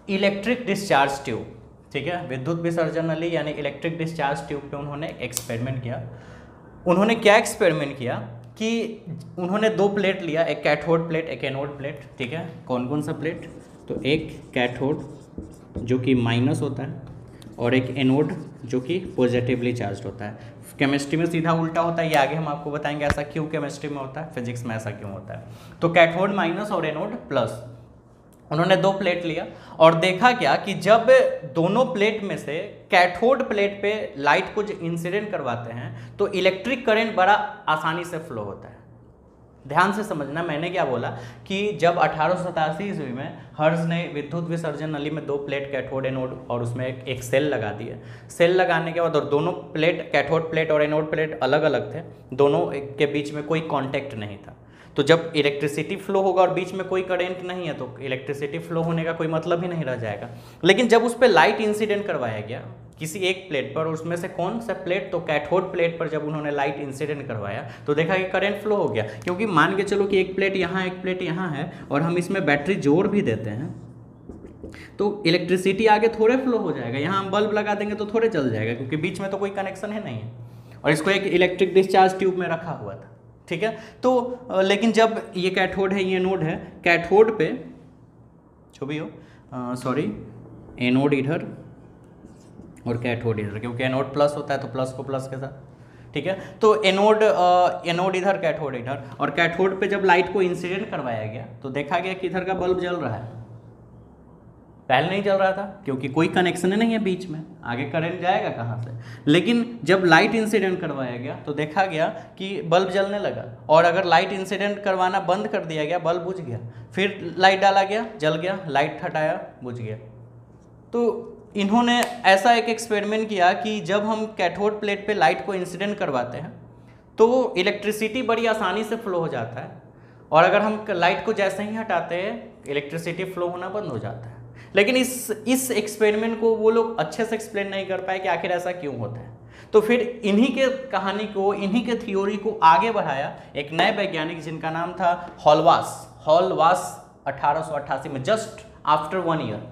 इलेक्ट्रिक डिस्चार्ज ट्यूब, ठीक है। विद्युत विसर्जन नली यानी इलेक्ट्रिक डिस्चार्ज ट्यूब पे उन्होंने एक्सपेरिमेंट किया। उन्होंने क्या एक्सपेरिमेंट किया कि उन्होंने 2 प्लेट लिया, एक कैथोड प्लेट, एक एनोड प्लेट, ठीक है। कौन कौन सा प्लेट, तो एक कैथोड जो कि माइनस होता है और एक एनोड जो कि पॉजिटिवली चार्ज होता है। केमिस्ट्री में सीधा उल्टा होता है, ये आगे हम आपको बताएंगे ऐसा क्यों केमिस्ट्री में होता है, फिजिक्स में ऐसा क्यों होता है। तो कैथोड माइनस और एनोड प्लस, उन्होंने 2 प्लेट लिया और देखा क्या कि जब दोनों प्लेट में से कैथोड प्लेट पे लाइट को जो इंसिडेंट करवाते हैं तो इलेक्ट्रिक करंट बड़ा आसानी से फ्लो होता है। ध्यान से समझना, मैंने क्या बोला कि जब 1887 ईस्वी में हर्ट्ज ने विद्युत विसर्जन नली में 2 प्लेट कैथोड एनोड और उसमें एक सेल लगा दिए। सेल लगाने के बाद और दोनों प्लेट कैथोड प्लेट और एनोड प्लेट अलग अलग थे, दोनों के बीच में कोई कांटेक्ट नहीं था। तो जब इलेक्ट्रिसिटी फ्लो होगा और बीच में कोई करंट नहीं है तो इलेक्ट्रिसिटी फ्लो होने का कोई मतलब ही नहीं रह जाएगा। लेकिन जब उस पर लाइट इंसिडेंट करवाया गया किसी एक प्लेट पर, उसमें से कौन सा प्लेट, तो कैथोड प्लेट पर जब उन्होंने लाइट इंसिडेंट करवाया तो देखा कि करंट फ्लो हो गया। क्योंकि मान के चलो कि एक प्लेट यहाँ एक प्लेट यहाँ है और हम इसमें बैटरी जोड़ भी देते हैं तो इलेक्ट्रिसिटी आगे थोड़े फ्लो हो जाएगा। यहाँ हम बल्ब लगा देंगे तो थोड़े जल जाएगा क्योंकि बीच में तो कोई कनेक्शन है नहीं है और इसको एक इलेक्ट्रिक डिस्चार्ज ट्यूब में रखा हुआ था, ठीक है। तो लेकिन जब ये कैथोड है ये एनोड है, कैथोड पे जो भी हो सॉरी एनोड इधर और कैथोड इधर, क्योंकि एनोड प्लस होता है तो प्लस को प्लस के साथ, ठीक है। तो एनोड इधर कैथोड इधर, और कैथोड पे जब लाइट को इंसिडेंट करवाया गया तो देखा गया कि इधर का बल्ब जल रहा है, पहले नहीं जल रहा था क्योंकि कोई कनेक्शन नहीं है बीच में, आगे करंट जाएगा कहाँ से। लेकिन जब लाइट इंसिडेंट करवाया गया तो देखा गया कि बल्ब जलने लगा, और अगर लाइट इंसिडेंट करवाना बंद कर दिया गया बल्ब बुझ गया, फिर लाइट डाला गया जल गया, लाइट हटाया बुझ गया। तो इन्होंने ऐसा एक एक्सपेरिमेंट किया कि जब हम कैथोड प्लेट पे लाइट को इंसिडेंट करवाते हैं तो इलेक्ट्रिसिटी बड़ी आसानी से फ्लो हो जाता है, और अगर हम लाइट को जैसे ही हटाते हैं इलेक्ट्रिसिटी फ्लो होना बंद हो जाता है। लेकिन इस एक्सपेरिमेंट को वो लोग अच्छे से एक्सप्लेन नहीं कर पाए कि आखिर ऐसा क्यों होता है। तो फिर इन्हीं के कहानी को, इन्हीं के थ्योरी को आगे बढ़ाया एक नए वैज्ञानिक जिनका नाम था हॉलवास 1888 में, जस्ट आफ्टर 1 ईयर,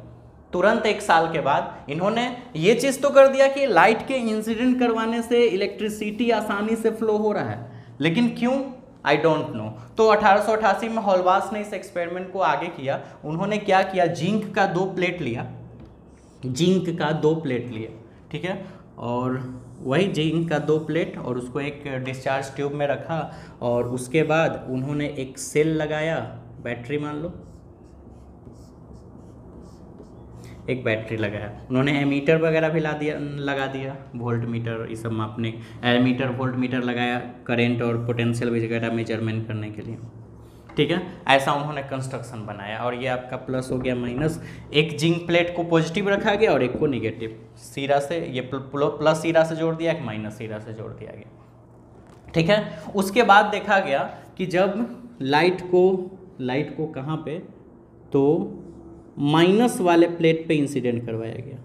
तुरंत 1 साल के बाद इन्होंने ये चीज़ तो कर दिया कि लाइट के इंसिडेंट करवाने से इलेक्ट्रिसिटी आसानी से फ्लो हो रहा है, लेकिन क्यों आई डोंट नो। तो 1888 में हॉलवास ने इस एक्सपेरिमेंट को आगे किया। उन्होंने क्या किया, जिंक का 2 प्लेट लिया, ठीक है, और वही जिंक का 2 प्लेट और उसको एक डिस्चार्ज ट्यूब में रखा, और उसके बाद उन्होंने एक सेल लगाया, बैटरी मान लो, एक बैटरी लगाया। उन्होंने एमीटर वगैरह भी लगा दिया, वोल्ट मीटर ये सब मापने, एमीटर वोल्ट मीटर लगाया करंट और पोटेंशियल वगैरह मेजरमेंट करने के लिए, ठीक है। ऐसा उन्होंने कंस्ट्रक्शन बनाया, और ये आपका प्लस हो गया माइनस, एक जिंक प्लेट को पॉजिटिव रखा गया और एक को निगेटिव, सिरा से ये प्लस सिरा से जोड़ दिया, एक माइनस सिरा से जोड़ दिया गया, ठीक है। उसके बाद देखा गया कि जब लाइट को कहाँ पे, तो माइनस वाले प्लेट पे इंसिडेंट करवाया गया,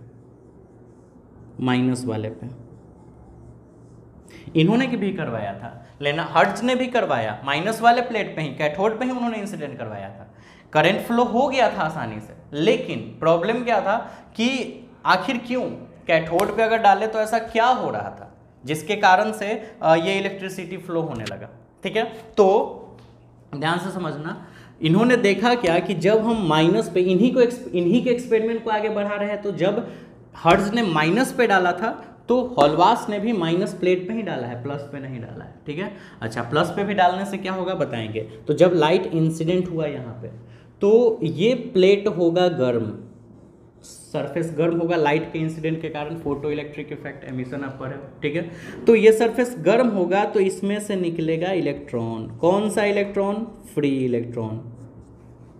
माइनस वाले पे इन्होंने भी करवाया था, लेकिन हर्ट्ज ने भी करवाया माइनस वाले प्लेट पे ही, कैथोड पे ही उन्होंने इंसिडेंट करवाया था। करंट फ्लो हो गया था आसानी से, लेकिन प्रॉब्लम क्या था कि आखिर क्यों, कैथोड पे अगर डाले तो ऐसा क्या हो रहा था जिसके कारण से ये इलेक्ट्रिसिटी फ्लो होने लगा। ठीक है, तो ध्यान से समझना, इन्होंने देखा क्या कि जब हम माइनस पे इन्हीं के एक्सपेरिमेंट को आगे बढ़ा रहे हैं, तो जब हर्ट्ज ने माइनस पे डाला था तो हॉलवास ने भी माइनस प्लेट पे ही डाला है, प्लस पे नहीं डाला है। ठीक है, अच्छा, प्लस पे भी डालने से क्या होगा बताएंगे। तो जब लाइट इंसिडेंट हुआ यहाँ पे, तो ये प्लेट होगा गर्म, सरफेस गर्म होगा लाइट के इंसिडेंट के कारण, फोटो इलेक्ट्रिक इफेक्ट, एमिशन आप पढ़े। ठीक है, तो ये सरफेस गर्म होगा तो इसमें से निकलेगा इलेक्ट्रॉन। कौन सा इलेक्ट्रॉन? Free electron.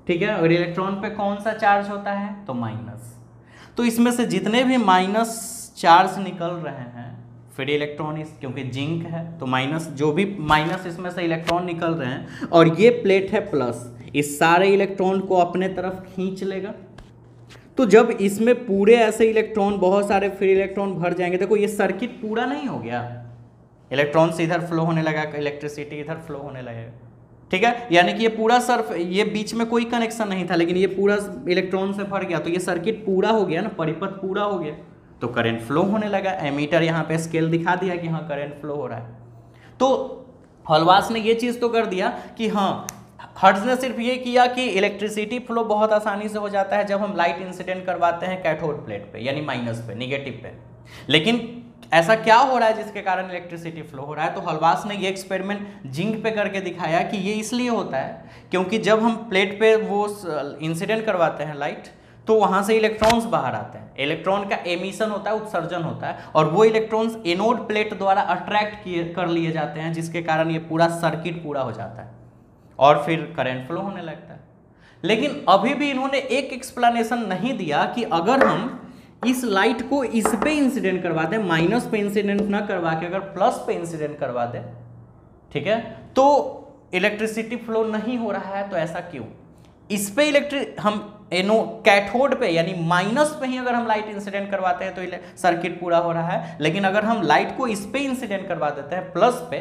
ठीक है, और इलेक्ट्रॉन पे कौन सा चार्ज होता है? तो माइनस। तो इसमें से जितने भी माइनस चार्ज निकल रहे हैं फ्री इलेक्ट्रॉन, क्योंकि जिंक है तो माइनस, जो भी माइनस इसमें से इलेक्ट्रॉन निकल रहे हैं, और ये प्लेट है प्लस, इस सारे इलेक्ट्रॉन को अपने तरफ खींच लेगा। तो जब इसमें पूरे ऐसे इलेक्ट्रॉन, बहुत सारे फ्री इलेक्ट्रॉन भर जाएंगे, देखो ये सर्किट पूरा नहीं हो गया, इलेक्ट्रॉन से इधर फ्लो होने लगा, इलेक्ट्रिसिटी इधर फ्लो होने लगेगा। ठीक है, यानी कि ये पूरा ये बीच में कोई कनेक्शन नहीं था, लेकिन ये पूरा इलेक्ट्रॉन से भर गया, तो ये सर्किट पूरा हो गया ना, परिपथ पूरा हो गया, तो करंट फ्लो होने लगा। एमीटर यहाँ पे स्केल दिखा दिया कि हाँ करंट फ्लो हो रहा है। तो हॉलवास ने ये चीज़ तो कर दिया कि हाँ, हर्ट्ज ने सिर्फ ये किया कि इलेक्ट्रिसिटी फ्लो बहुत आसानी से हो जाता है जब हम लाइट इंसिडेंट करवाते हैं कैथोड प्लेट पे, यानी माइनस पे, निगेटिव पे। लेकिन ऐसा क्या हो रहा है जिसके कारण इलेक्ट्रिसिटी फ्लो हो रहा है? तो हॉलवास ने ये एक्सपेरिमेंट जिंक पे करके दिखाया कि ये इसलिए होता है क्योंकि जब हम प्लेट पे वो इंसिडेंट करवाते हैं लाइट, तो वहाँ से इलेक्ट्रॉन्स बाहर आते हैं। इलेक्ट्रॉन का एमिशन होता है, उत्सर्जन होता है, और वो इलेक्ट्रॉन्स एनोड प्लेट द्वारा अट्रैक्ट कर लिए जाते हैं, जिसके कारण ये पूरा सर्किट पूरा हो जाता है और फिर करंट फ्लो होने लगता है। लेकिन अभी भी इन्होंने एक एक्सप्लेनेशन नहीं दिया कि अगर हम इस लाइट को इस पे इंसिडेंट करवा दें, माइनस पे इंसिडेंट ना करवा के अगर प्लस पे इंसिडेंट करवा दें, ठीक है, तो इलेक्ट्रिसिटी फ्लो नहीं हो रहा है। तो ऐसा क्यों? इस पे हम कैथोड पे यानी माइनस पे ही अगर हम लाइट इंसिडेंट करवाते हैं तो सर्किट पूरा हो रहा है, लेकिन अगर हम लाइट को इस पे इंसिडेंट करवा देते हैं प्लस पे,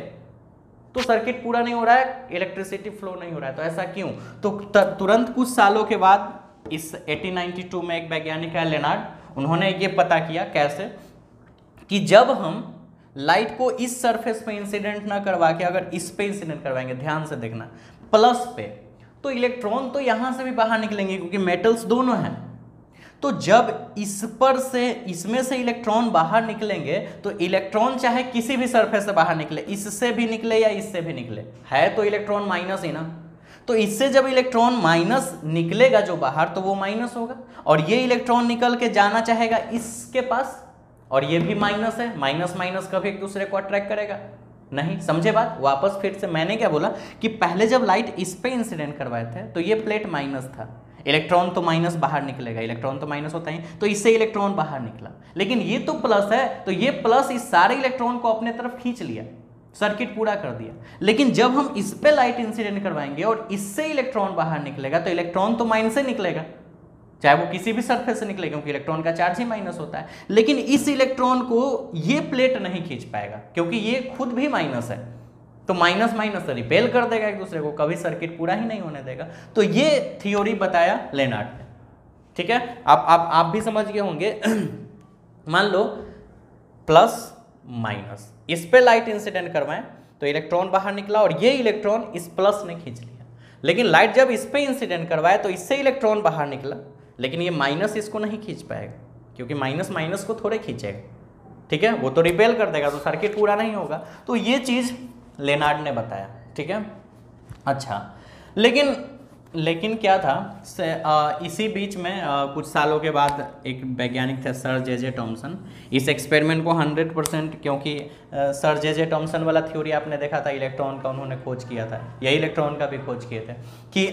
तो सर्किट पूरा नहीं हो रहा है, इलेक्ट्रिसिटी फ्लो नहीं हो रहा है। तो ऐसा क्यों? तो तुरंत कुछ सालों के बाद इस 1892 में एक वैज्ञानिक है लेनार्ड, उन्होंने ये पता किया कैसे कि जब हम लाइट को इस सरफेस पे इंसिडेंट ना करवा के अगर इस पे इंसिडेंट करवाएंगे, ध्यान से देखना, प्लस पे, तो इलेक्ट्रॉन तो यहां से भी बाहर निकलेंगे क्योंकि मेटल्स दोनों हैं। तो जब इस पर से इसमें से इलेक्ट्रॉन बाहर निकलेंगे तो इलेक्ट्रॉन चाहे किसी भी सरफेस से बाहर निकले, इससे भी निकले या इससे भी निकले, है तो इलेक्ट्रॉन माइनस ही ना। तो इससे जब इलेक्ट्रॉन माइनस निकलेगा जो बाहर, तो वो माइनस होगा, और ये इलेक्ट्रॉन निकल के जाना चाहेगा इसके पास, और ये भी माइनस है। माइनस माइनस कभी एक दूसरे को अट्रैक्ट करेगा नहीं। समझे बात? वापस फिर से मैंने क्या बोला कि पहले जब लाइट इस पे इंसिडेंट करवाए थे तो ये प्लेट माइनस था, इलेक्ट्रॉन तो माइनस बाहर निकलेगा, इलेक्ट्रॉन तो माइनस होता ही, तो इससे इलेक्ट्रॉन बाहर निकला। लेकिन ये तो प्लस है, तो ये प्लस इस सारे इलेक्ट्रॉन को अपने तरफ खींच लिया, सर्किट पूरा कर दिया। लेकिन जब हम इस पे लाइट इंसिडेंट करवाएंगे और इससे इलेक्ट्रॉन बाहर निकलेगा, तो इलेक्ट्रॉन तो माइनस से निकलेगा, चाहे वो किसी भी सरफेस से निकले, क्योंकि इलेक्ट्रॉन का चार्ज ही माइनस होता है। लेकिन इस इलेक्ट्रॉन को ये प्लेट नहीं खींच पाएगा क्योंकि ये खुद भी माइनस है, तो माइनस माइनस से रिपेल कर देगा एक दूसरे को, कभी सर्किट पूरा ही नहीं होने देगा। तो ये थ्योरी बताया लेनार्ड ने। ठीक है, आप भी समझ गए होंगे। मान लो प्लस माइनस, इस पे लाइट इंसिडेंट करवाएं तो इलेक्ट्रॉन बाहर निकला और ये इलेक्ट्रॉन इस प्लस ने खींच लिया। लेकिन लाइट जब इस पे इंसिडेंट करवाए तो इससे इलेक्ट्रॉन बाहर निकला, लेकिन ये माइनस इसको नहीं खींच पाएगा क्योंकि माइनस माइनस को थोड़े खींचेगा। ठीक है, वो तो रिपेल कर देगा, तो सर्किट पूरा नहीं होगा। तो ये चीज़ लेनार्ड ने बताया। ठीक है, अच्छा, लेकिन क्या था, इसी बीच में कुछ सालों के बाद एक वैज्ञानिक थे सर जे टॉमसन। इस एक्सपेरिमेंट को 100%, क्योंकि सर जे टॉमसन वाला थ्योरी आपने देखा था, इलेक्ट्रॉन का उन्होंने खोज किया था, यही इलेक्ट्रॉन का भी खोज किए थे कि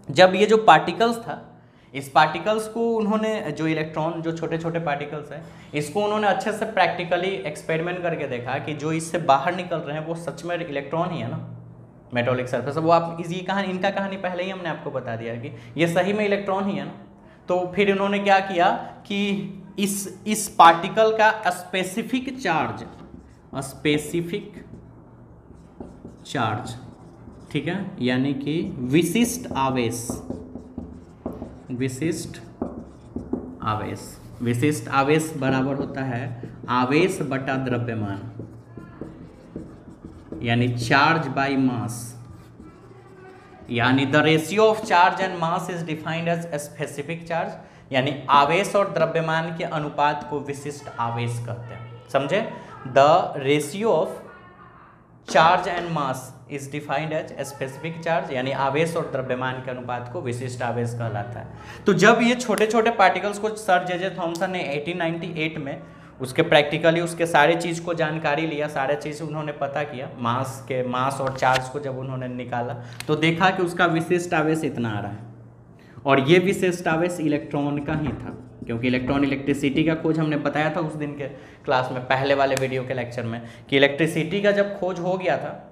जब ये जो पार्टिकल्स था, इस पार्टिकल्स को उन्होंने, जो इलेक्ट्रॉन, जो छोटे छोटे पार्टिकल्स हैं, इसको उन्होंने अच्छे से प्रैक्टिकली एक्सपेरिमेंट करके देखा कि जो इससे बाहर निकल रहे हैं वो सच में इलेक्ट्रॉन ही है ना, मेटॉलिक सरफेस। वो आप इनका कहानी पहले ही हमने आपको बता दिया कि ये सही में इलेक्ट्रॉन ही है ना। तो फिर इन्होंने क्या किया कि इस पार्टिकल का स्पेसिफिक चार्ज, ठीक है, यानी कि विशिष्ट आवेश विशिष्ट आवेश बराबर होता है आवेश बटा द्रव्यमान, यानी चार्ज बाय मास, यानी the ratio of charge and mass is defined as specific charge, यानी आवेश और द्रव्यमान के अनुपात को विशिष्ट आवेश कहते हैं। समझे? The ratio of charge and mass is defined as specific charge, यानी आवेश और द्रव्यमान के अनुपात को विशिष्ट आवेश कहलाता है। तो जब ये छोटे छोटे पार्टिकल्स को सर जे थॉमसन ने 1898 में उसके प्रैक्टिकली उसके सारे चीज़ को जानकारी लिया, सारे चीज़ उन्होंने पता किया, मास और चार्ज को जब उन्होंने निकाला तो देखा कि उसका विशिष्ट आवेश इतना आ रहा है, और ये विशिष्ट आवेश इलेक्ट्रॉन का ही था, क्योंकि इलेक्ट्रॉन इलेक्ट्रिसिटी का खोज हमने बताया था उस दिन के क्लास में, पहले वाले वीडियो के लेक्चर में, कि इलेक्ट्रिसिटी का जब खोज हो गया था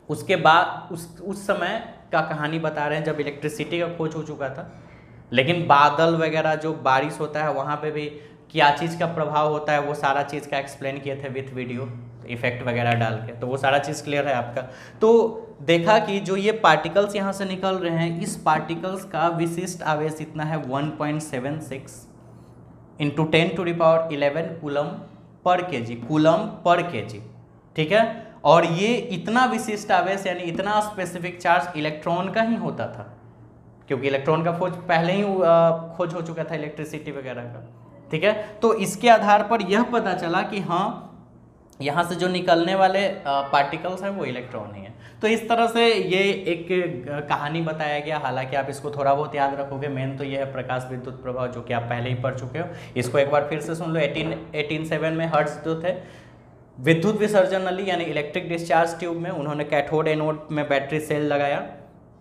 उसके बाद उस समय का कहानी बता रहे हैं जब इलेक्ट्रिसिटी का खोज हो चुका था, लेकिन बादल वगैरह जो बारिश होता है वहाँ पे भी क्या चीज़ का प्रभाव होता है वो सारा चीज़ का एक्सप्लेन किए थे विथ वीडियो इफेक्ट वगैरह डाल के, तो वो सारा चीज़ क्लियर है आपका। तो देखा कि जो ये पार्टिकल्स यहाँ से निकल रहे हैं, इस पार्टिकल्स का विशिष्ट आवेश इतना है 1.76 into 10⁻11 coulomb per KG, coulomb per KG, ठीक है। और ये इतना विशिष्ट आवेश यानी इतना स्पेसिफिक चार्ज इलेक्ट्रॉन का ही होता था, क्योंकि इलेक्ट्रॉन का खोज पहले ही खोज हो चुका था इलेक्ट्रिसिटी वगैरह का, ठीक है। तो इसके आधार पर यह पता चला कि हाँ यहाँ से जो निकलने वाले पार्टिकल्स हैं वो इलेक्ट्रॉन ही है। तो इस तरह से ये एक कहानी बताया गया, हालांकि आप इसको थोड़ा बहुत याद रखोगे, मेन तो ये है प्रकाश विद्युत प्रभाव जो कि आप पहले ही पढ़ चुके हो। इसको एक बार फिर से सुन लो। 1887 में हर्ट्ज जो थे विद्युत विसर्जन नली यानी इलेक्ट्रिक डिस्चार्ज ट्यूब में उन्होंने कैथोड एनोड में बैटरी सेल लगाया,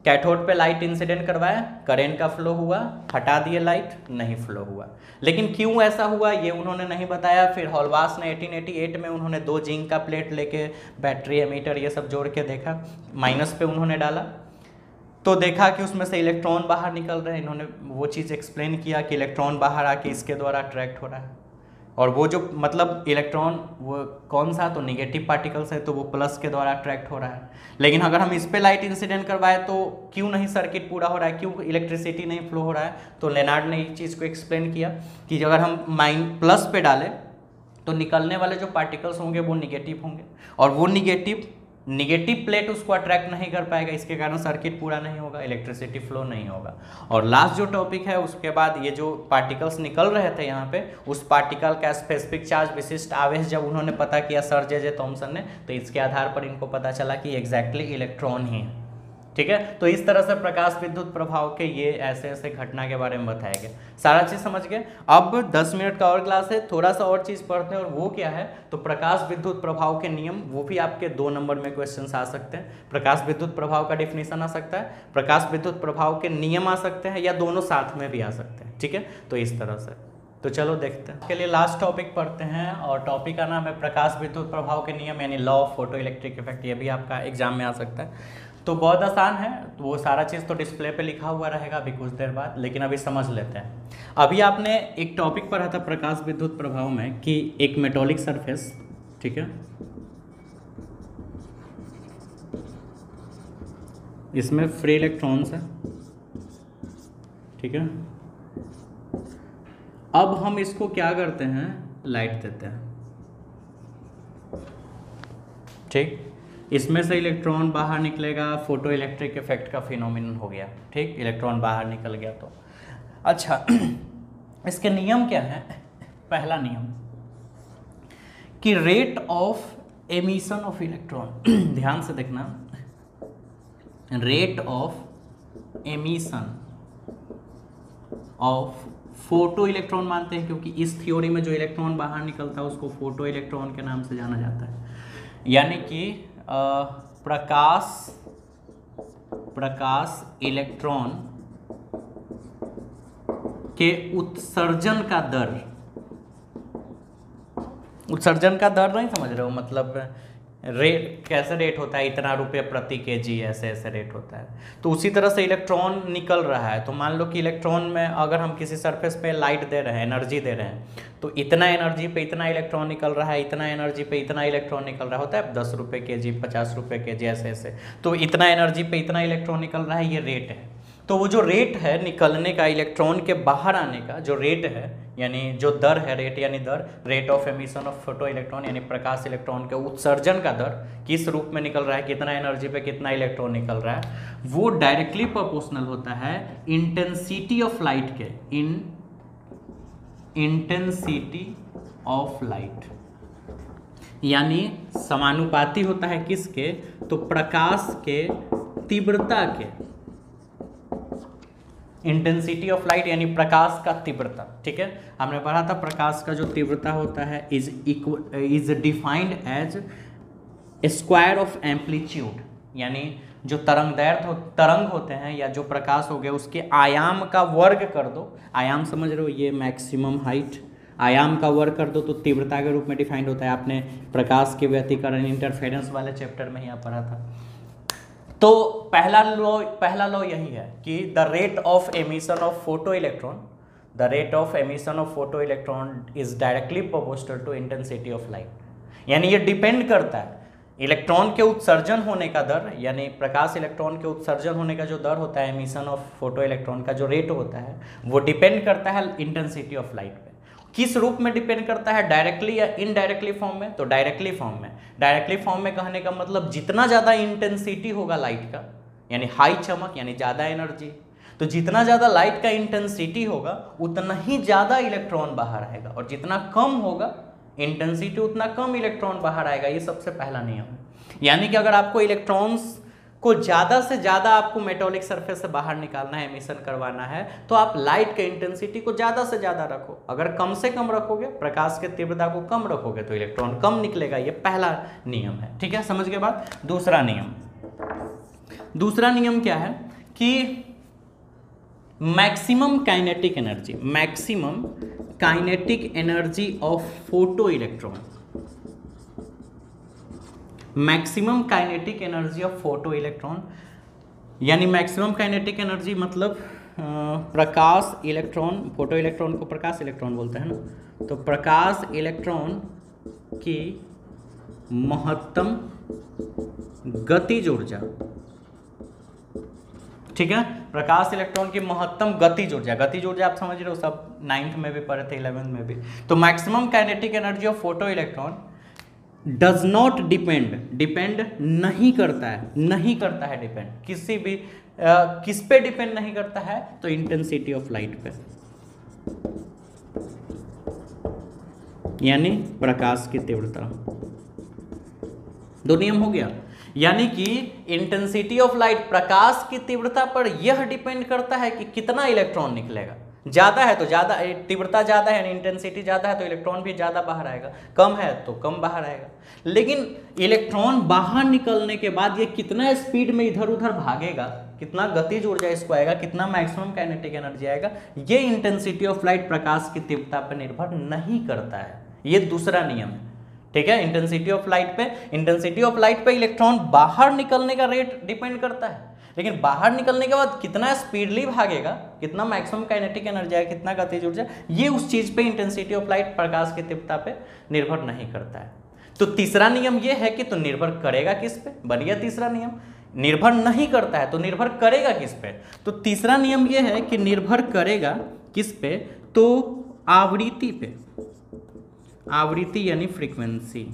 कैथोड पे लाइट इंसिडेंट करवाया, करेंट का फ्लो हुआ, हटा दिए लाइट, नहीं फ्लो हुआ। लेकिन क्यों ऐसा हुआ ये उन्होंने नहीं बताया। फिर हॉलवास ने 1888 में उन्होंने 2 जिंक का प्लेट लेके बैटरी एमीटर ये सब जोड़ के देखा, माइनस पे उन्होंने डाला तो देखा कि उसमें से इलेक्ट्रॉन बाहर निकल रहे हैं। इन्होंने वो चीज़ एक्सप्लेन किया कि इलेक्ट्रॉन बाहर आके इसके द्वारा अट्रैक्ट हो रहा है, और वो जो मतलब इलेक्ट्रॉन वो कौन सा, तो नेगेटिव पार्टिकल्स है तो वो प्लस के द्वारा अट्रैक्ट हो रहा है। लेकिन अगर हम इस पे लाइट इंसिडेंट करवाए तो क्यों नहीं सर्किट पूरा हो रहा है, क्यों इलेक्ट्रिसिटी नहीं फ्लो हो रहा है। तो लेनार्ड ने इस चीज़ को एक्सप्लेन किया कि अगर हम प्लस पे डालें तो निकलने वाले जो पार्टिकल्स होंगे वो निगेटिव होंगे, और वो निगेटिव प्लेट उसको अट्रैक्ट नहीं कर पाएगा, इसके कारण सर्किट पूरा नहीं होगा, इलेक्ट्रिसिटी फ्लो नहीं होगा। और लास्ट जो टॉपिक है उसके बाद ये जो पार्टिकल्स निकल रहे थे यहाँ पे, उस पार्टिकल का स्पेसिफिक चार्ज विशिष्ट आवेश जब उन्होंने पता किया सर जे थॉमसन ने, तो इसके आधार पर इनको पता चला कि एग्जैक्टली इलेक्ट्रॉन ही है, ठीक है। तो इस तरह से प्रकाश विद्युत प्रभाव के ये ऐसे ऐसे घटना के बारे में बताया गया। सारा चीज़ समझ गए। अब 10 मिनट का और क्लास है, थोड़ा सा और चीज़ पढ़ते हैं, और वो क्या है तो प्रकाश विद्युत प्रभाव के नियम, वो भी आपके 2 नंबर में क्वेश्चन आ सकते हैं। प्रकाश विद्युत प्रभाव का डेफिनेशन आ सकता है, प्रकाश विद्युत प्रभाव के नियम आ सकते हैं, या दोनों साथ में भी आ सकते हैं, ठीक है। तो इस तरह से तो चलो देखते हैं। इसके लिए लास्ट टॉपिक पढ़ते हैं, और टॉपिक का नाम है प्रकाश विद्युत प्रभाव के नियम यानी law of photo electric effect. ये भी आपका एग्जाम में आ सकता है। तो बहुत आसान है, तो वो सारा चीज़ तो डिस्प्ले पे लिखा हुआ रहेगा अभी कुछ देर बाद, लेकिन अभी समझ लेते हैं। अभी आपने एक टॉपिक पढ़ा था प्रकाश विद्युत प्रभाव में कि एक मेटॉलिक सरफेस, ठीक है, इसमें फ्री इलेक्ट्रॉन्स है, ठीक है। अब हम इसको क्या करते हैं, लाइट देते हैं, ठीक। इसमें से इलेक्ट्रॉन बाहर निकलेगा, फोटो इलेक्ट्रिक इफेक्ट का फिनोमिनन हो गया, ठीक। इलेक्ट्रॉन बाहर निकल गया तो अच्छा इसके नियम क्या है। पहला नियम कि rate of emission of electron ध्यान से देखना, rate of emission of photo electron मानते हैं, क्योंकि इस थ्योरी में जो इलेक्ट्रॉन बाहर निकलता है उसको फोटो इलेक्ट्रॉन के नाम से जाना जाता है। यानी कि प्रकाश इलेक्ट्रॉन के उत्सर्जन का दर नहीं समझ रहे हो, मतलब रेट कैसे रेट होता है, इतना रुपये प्रति केजी, ऐसे ऐसे रेट होता है। तो उसी तरह से इलेक्ट्रॉन निकल रहा है, तो मान लो कि इलेक्ट्रॉन में अगर हम किसी सरफेस पे लाइट दे रहे हैं, एनर्जी दे रहे हैं, तो इतना एनर्जी पे इतना इलेक्ट्रॉन निकल रहा है, इतना एनर्जी पे इतना इलेक्ट्रॉन निकल रहा होता है 10 रुपये केजी, 50 रुपये केजी, ऐसे ऐसे। तो इतना एनर्जी पे इतना इलेक्ट्रॉन निकल रहा है, ये रेट है। तो वो जो रेट है निकलने का, इलेक्ट्रॉन के बाहर आने का जो रेट है, यानी जो दर है, रेट यानी दर, rate of emission of photo electron यानी प्रकाश इलेक्ट्रॉन के उत्सर्जन का दर, किस रूप में निकल रहा है, कितना एनर्जी पे कितना इलेक्ट्रॉन निकल रहा है, वो डायरेक्टली प्रोपोर्शनल होता है इंटेंसिटी ऑफ लाइट के, इंटेंसिटी ऑफ लाइट, यानी समानुपाती होता है किसके, तो प्रकाश के तीव्रता के, इंटेंसिटी ऑफ लाइट यानी प्रकाश का तीव्रता। ठीक है, हमने पढ़ा था प्रकाश का जो तीव्रता होता है is defined as square of amplitude, यानी जो तरंग होते हैं या जो प्रकाश हो गया उसके आयाम का वर्ग कर दो, आयाम समझ रहे हो, ये मैक्सिमम हाइट, आयाम का वर्ग कर दो तो तीव्रता के रूप में डिफाइंड होता है। आपने प्रकाश के व्यतिकरण इंटरफेरेंस वाले चैप्टर में यहाँ पढ़ा था। तो पहला लॉ यही है कि the rate of emission of photo electron, the rate of emission of photo electron is directly proportional to intensity of light, यानी ये डिपेंड करता है इलेक्ट्रॉन के उत्सर्जन होने का दर, यानी प्रकाश इलेक्ट्रॉन के उत्सर्जन होने का जो दर होता है, एमिशन ऑफ फोटो इलेक्ट्रॉन का जो रेट होता है, वो डिपेंड करता है इंटेंसिटी ऑफ लाइट पे। किस रूप में डिपेंड करता है, डायरेक्टली या इनडायरेक्टली फॉर्म में, तो डायरेक्टली फॉर्म में। डायरेक्टली फॉर्म में कहने का मतलब जितना ज़्यादा इंटेंसिटी होगा लाइट का, यानी हाई चमक यानी ज़्यादा एनर्जी, तो जितना ज़्यादा लाइट का इंटेंसिटी होगा उतना ही ज़्यादा इलेक्ट्रॉन बाहर आएगा, और जितना कम होगा इंटेंसिटी उतना कम इलेक्ट्रॉन बाहर आएगा। ये सबसे पहला नियम है। यानी कि अगर आपको इलेक्ट्रॉन्स को ज़्यादा से ज़्यादा आपको मेटॉलिक सरफेस से बाहर निकालना है, एमिशन करवाना है, तो आप लाइट के इंटेंसिटी को ज़्यादा से ज़्यादा रखो। अगर कम से कम रखोगे, प्रकाश के तीव्रता को कम रखोगे, तो इलेक्ट्रॉन कम निकलेगा। ये पहला नियम है। ठीक है, समझ के बाद दूसरा नियम क्या है कि maximum kinetic energy of photo electron, maximum kinetic energy of photo electron, यानी मैक्सिमम काइनेटिक एनर्जी मतलब प्रकाश इलेक्ट्रॉन, फोटो इलेक्ट्रॉन को प्रकाश इलेक्ट्रॉन बोलते हैं ना, तो प्रकाश इलेक्ट्रॉन की महत्तम गतिज ऊर्जा। ठीक है, प्रकाश इलेक्ट्रॉन की महत्तम गतिज ऊर्जा आप समझ रहे हो, सब 9th में भी पढ़े थे, 11th में भी। तो maximum kinetic energy of photo electron does not depend नहीं करता है डिपेंड किसी भी किस पे डिपेंड नहीं करता है, तो इंटेंसिटी ऑफ लाइट पे, यानी प्रकाश की तीव्रता। दो नियम हो गया, यानी कि इंटेंसिटी ऑफ लाइट, प्रकाश की तीव्रता पर यह डिपेंड करता है कि कितना इलेक्ट्रॉन निकलेगा। ज़्यादा है तो ज़्यादा, तीव्रता ज़्यादा है, इंटेंसिटी ज़्यादा है तो इलेक्ट्रॉन भी ज़्यादा बाहर आएगा, कम है तो कम बाहर आएगा। लेकिन इलेक्ट्रॉन बाहर निकलने के बाद ये कितना स्पीड में इधर उधर भागेगा, कितना गतिज ऊर्जा इसको आएगा, कितना मैक्सिमम काइनेटिक एनर्जी आएगा, ये इंटेंसिटी ऑफ लाइट प्रकाश की तीव्रता पर निर्भर नहीं करता है। ये दूसरा नियम है। ठीक है, इंटेंसिटी ऑफ लाइट पे इलेक्ट्रॉन बाहर निकलने का रेट डिपेंड करता है, लेकिन बाहर निकलने के बाद कितना स्पीडली भागेगा, कितना मैक्सिमम काइनेटिक एनर्जी है, कितना गतिज ऊर्जा, ये उस चीज पे इंटेंसिटी ऑफ लाइट प्रकाश की तीव्रता पे निर्भर नहीं करता है। तो तीसरा नियम ये है कि तो निर्भर करेगा किस पे, बन गया तीसरा नियम। निर्भर नहीं करता है तो निर्भर करेगा किस पे, तो तीसरा नियम ये है कि निर्भर करेगा किस पे, तो आवृत्ति पे, आवृत्ति यानी फ्रीक्वेंसी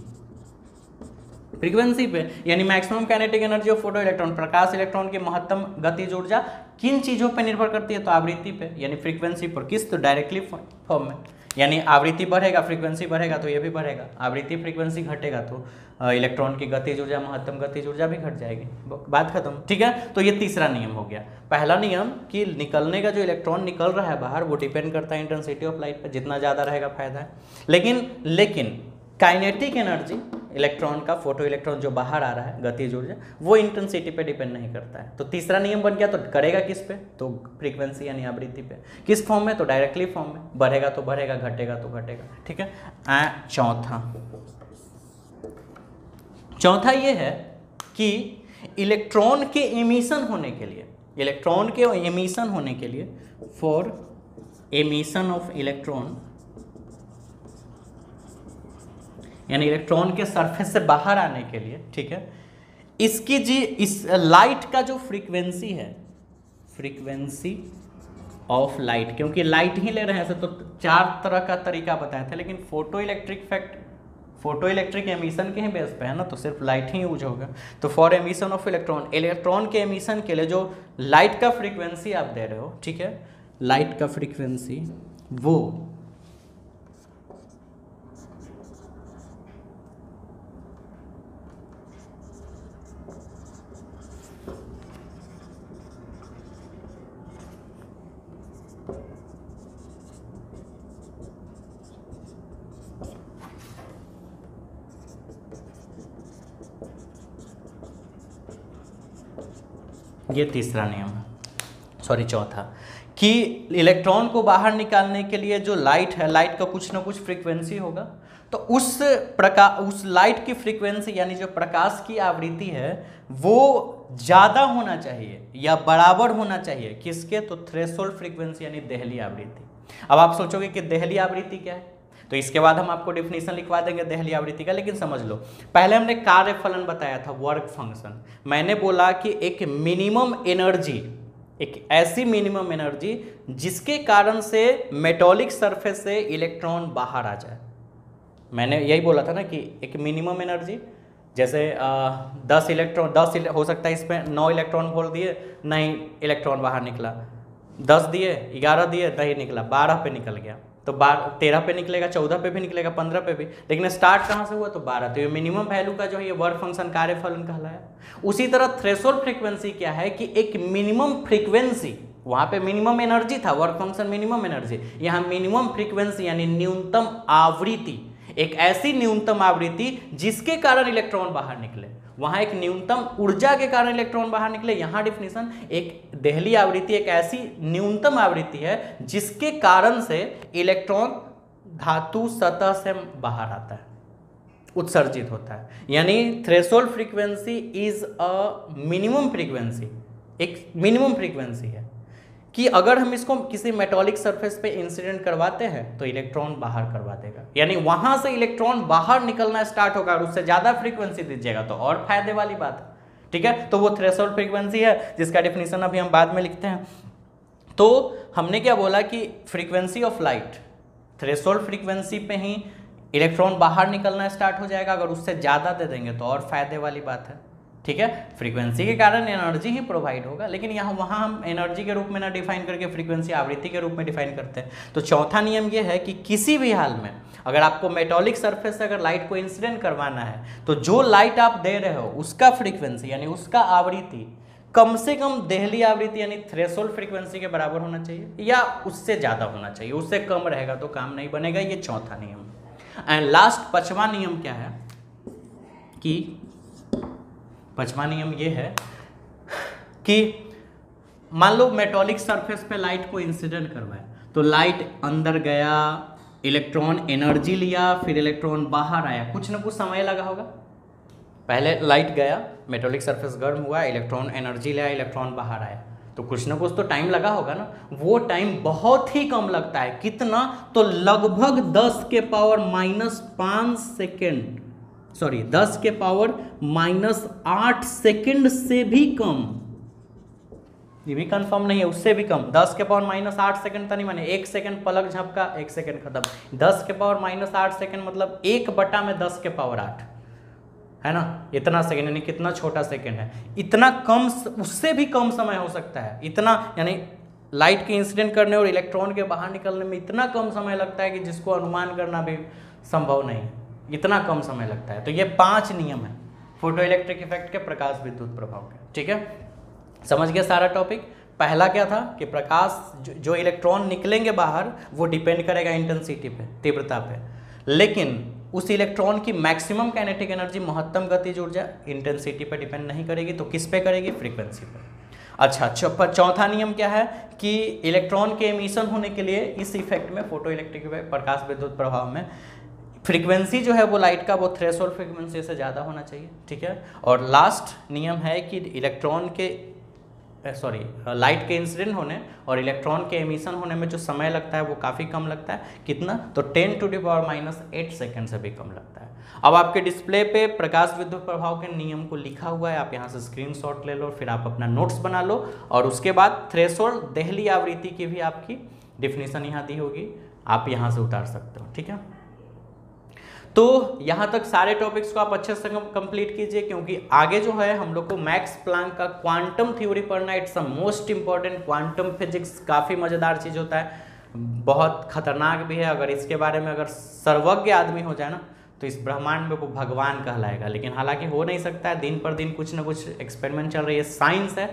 पे, यानी maximum kinetic energy of photo electron, Prakash electron की महत्तम गतिज ऊर्जा किन चीजों पे निर्भर करती है, तो आवृत्ति पे यानी फ्रीक्वेंसी पर। किस, तो डायरेक्टली फॉर्म में, यानी आवृत्ति बढ़ेगा फ्रीक्वेंसी बढ़ेगा तो ये भी बढ़ेगा, आवृत्ति फ्रीक्वेंसी घटेगा तो इलेक्ट्रॉन की गतिज ऊर्जा, महत्तम गतिज ऊर्जा भी घट जाएगी, बात खत्म। ठीक है, तो ये तीसरा नियम हो गया। पहला नियम कि निकलने का जो इलेक्ट्रॉन निकल रहा है बाहर, वो डिपेंड करता है इंटेंसिटी ऑफ लाइट पे, जितना ज़्यादा रहेगा फायदा है। लेकिन काइनेटिक एनर्जी इलेक्ट्रॉन का, फोटो इलेक्ट्रॉन जो बाहर आ रहा है, गतिज ऊर्जा, वो इंटेंसिटी पे डिपेंड नहीं करता है। तो तीसरा नियम बन गया, तो करेगा किस पे, तो फ्रीक्वेंसी यानी आवृत्ति पे। किस फॉर्म में, तो डायरेक्टली फॉर्म में, बढ़ेगा तो बढ़ेगा, घटेगा तो घटेगा। ठीक है, चौथा ये है कि इलेक्ट्रॉन के एमिशन होने के लिए, फॉर एमिशन ऑफ इलेक्ट्रॉन, यानी इलेक्ट्रॉन के सरफेस से बाहर आने के लिए, ठीक है, इस लाइट का जो फ्रीक्वेंसी है, फ्रीक्वेंसी ऑफ लाइट, क्योंकि लाइट ही ले रहे हैं तो 4 तरह का तरीका बताए थे, लेकिन फोटो इलेक्ट्रिक एमिशन के ही बेस पे है ना, तो सिर्फ लाइट ही यूज होगा। तो फॉर एमिशन ऑफ इलेक्ट्रॉन के एमिशन के लिए जो लाइट का फ्रीक्वेंसी आप दे रहे हो, ठीक है, लाइट का फ्रीक्वेंसी वो ये तीसरा नियम है, सॉरी चौथा, कि इलेक्ट्रॉन को बाहर निकालने के लिए जो लाइट है, लाइट का कुछ ना कुछ फ्रीक्वेंसी होगा, तो उस लाइट की फ्रीक्वेंसी यानी जो प्रकाश की आवृत्ति है वो ज़्यादा होना चाहिए या बराबर होना चाहिए किसके, तो थ्रेशोल्ड फ्रीक्वेंसी यानी देहली आवृत्ति। अब आप सोचोगे कि देहली आवृत्ति क्या है, तो इसके बाद हम आपको डेफिनेशन लिखवा देंगे देहली आवृत्ति का, लेकिन समझ लो पहले हमने कार्य फलन बताया था, वर्क फंक्शन। मैंने बोला कि एक मिनिमम एनर्जी, एक ऐसी मिनिमम एनर्जी जिसके कारण से मेटॉलिक सरफेस से इलेक्ट्रॉन बाहर आ जाए। मैंने यही बोला था ना कि एक मिनिमम एनर्जी, जैसे 10 हो सकता है, इसमें 9 इलेक्ट्रॉन बोल दिए, नहीं इलेक्ट्रॉन बाहर निकला, 10 दिए, 11 दिए, नहीं निकला, 12 पे निकल गया, तो 13 पे निकलेगा, 14 पे भी निकलेगा, 15 पे भी, लेकिन स्टार्ट कहाँ से हुआ, तो 12। तो ये मिनिमम वैल्यू का जो है ये वर्क फंक्शन कार्य फलन कहलाया। उसी तरह थ्रेशोल्ड फ्रीक्वेंसी क्या है कि एक मिनिमम फ्रीक्वेंसी, वहाँ पे मिनिमम एनर्जी था, वर्क फंक्शन मिनिमम एनर्जी, यहाँ मिनिमम फ्रीक्वेंसी यानी न्यूनतम आवृत्ति, एक ऐसी न्यूनतम आवृत्ति जिसके कारण इलेक्ट्रॉन बाहर निकले। वहाँ एक न्यूनतम ऊर्जा के कारण इलेक्ट्रॉन बाहर निकले, यहाँ डिफिनीशन एक देहली आवृत्ति एक ऐसी न्यूनतम आवृत्ति है जिसके कारण से इलेक्ट्रॉन धातु सतह से बाहर आता है, उत्सर्जित होता है। यानी threshold frequency is a minimum frequency, एक मिनिमम फ्रीक्वेंसी है कि अगर हम इसको किसी मेटॉलिक सरफेस पे इंसिडेंट करवाते हैं तो इलेक्ट्रॉन बाहर करवा देगा, यानी वहां से इलेक्ट्रॉन बाहर निकलना स्टार्ट होगा, और उससे ज्यादा फ्रीक्वेंसी दीजिएगा तो और फायदे वाली बात है, ठीक है। तो वो थ्रेशोल्ड फ्रीक्वेंसी है जिसका डेफिनेशन अभी हम बाद में लिखते हैं। तो हमने क्या बोला कि frequency of light, threshold frequency पे ही इलेक्ट्रॉन बाहर निकलना स्टार्ट हो जाएगा, अगर उससे ज़्यादा दे देंगे तो और फायदे वाली बात है, ठीक है। फ्रीक्वेंसी के कारण एनर्जी ही प्रोवाइड होगा, लेकिन यहाँ वहाँ हम एनर्जी के रूप में ना डिफाइन करके फ्रीक्वेंसी आवृत्ति के रूप में डिफाइन करते हैं। तो चौथा नियम ये है कि किसी भी हाल में अगर आपको मेटॉलिक सरफेस से अगर लाइट को इंसिडेंट करवाना है तो जो लाइट आप दे रहे हो उसका फ्रीक्वेंसी यानी उसका आवृत्ति कम से कम देहली आवृत्ति यानी थ्रेशोल्ड फ्रीक्वेंसी के बराबर होना चाहिए या उससे ज़्यादा होना चाहिए, उससे कम रहेगा तो काम नहीं बनेगा। ये चौथा नियम। एंड लास्ट पांचवा नियम क्या है कि पांचवा नियम ये है कि मान लो मेटॉलिक सरफेस पे लाइट को इंसिडेंट करवाए, तो लाइट अंदर गया, इलेक्ट्रॉन एनर्जी लिया, फिर इलेक्ट्रॉन बाहर आया, कुछ ना कुछ समय लगा होगा। पहले लाइट गया, मेटॉलिक सरफेस गर्म हुआ, इलेक्ट्रॉन एनर्जी लिया, इलेक्ट्रॉन बाहर आया, तो कुछ ना कुछ तो टाइम लगा होगा ना। वो टाइम बहुत ही कम लगता है, कितना, तो लगभग 10 के पावर -5 सेकेंड, सॉरी 10 के पावर -8 सेकेंड से भी कम, ये भी कंफर्म नहीं है, उससे भी कम। 10 के पावर -8 सेकेंड तो नहीं माने, 1 सेकेंड पलक झपका 1 सेकेंड खत्म। 10 के पावर -8 सेकेंड मतलब 1/10 के पावर 8 है ना, इतना सेकेंड, यानी कितना छोटा सेकेंड है, इतना कम, उससे भी कम समय हो सकता है। इतना यानी लाइट के इंसिडेंट करने और इलेक्ट्रॉन के बाहर निकलने में इतना कम समय लगता है कि जिसको अनुमान करना भी संभव नहीं है, इतना कम समय लगता है। तो ये 5 नियम है फोटो इलेक्ट्रिक इफेक्ट के, प्रकाश विद्युत प्रभाव के, ठीक है। समझ गया सारा टॉपिक। पहला क्या था कि प्रकाश जो इलेक्ट्रॉन निकलेंगे बाहर वो डिपेंड करेगा इंटेंसिटी पे, तीव्रता पे, लेकिन उस इलेक्ट्रॉन की मैक्सिमम काइनेटिक एनर्जी, महत्तम गतिज ऊर्जा इंटेंसिटी पे डिपेंड नहीं करेगी, तो किस पे करेगी, फ्रीक्वेंसी पे। अच्छा, चौथा नियम क्या है कि इलेक्ट्रॉन के एमिशन होने के लिए इस इफेक्ट में, फोटो इलेक्ट्रिक इफेक्ट, प्रकाश विद्युत प्रभाव में, फ्रीक्वेंसी जो है वो लाइट का वो थ्रेशोल्ड फ्रीक्वेंसी से ज़्यादा होना चाहिए, ठीक है। और लास्ट नियम है कि इलेक्ट्रॉन के सॉरी लाइट के इंसिडेंट होने और इलेक्ट्रॉन के एमिशन होने में जो समय लगता है वो काफ़ी कम लगता है। कितना? तो 10⁻⁸ सेकेंड से भी कम लगता है। अब आपके डिस्प्ले पे प्रकाश विद्युत प्रभाव के नियम को लिखा हुआ है, आप यहाँ से स्क्रीनशॉट ले लो, फिर आप अपना नोट्स बना लो, और उसके बाद थ्रेशोल्ड देहली आवृत्ति की भी आपकी डिफिनीशन यहाँ दी होगी, आप यहाँ से उतार सकते हो। ठीक है, तो यहाँ तक सारे टॉपिक्स को आप अच्छे से कंप्लीट कीजिए, क्योंकि आगे जो है हम लोग को मैक्स प्लैंक का क्वांटम थ्योरी पढ़ना है। It's the most important. Quantum physics काफ़ी मज़ेदार चीज़ होता है, बहुत खतरनाक भी है। अगर इसके बारे में अगर सर्वज्ञ आदमी हो जाए ना, तो इस ब्रह्मांड में वो भगवान कहलाएगा, लेकिन हालांकि हो नहीं सकता है। दिन पर दिन कुछ ना कुछ एक्सपेरिमेंट चल रही है। साइंस है,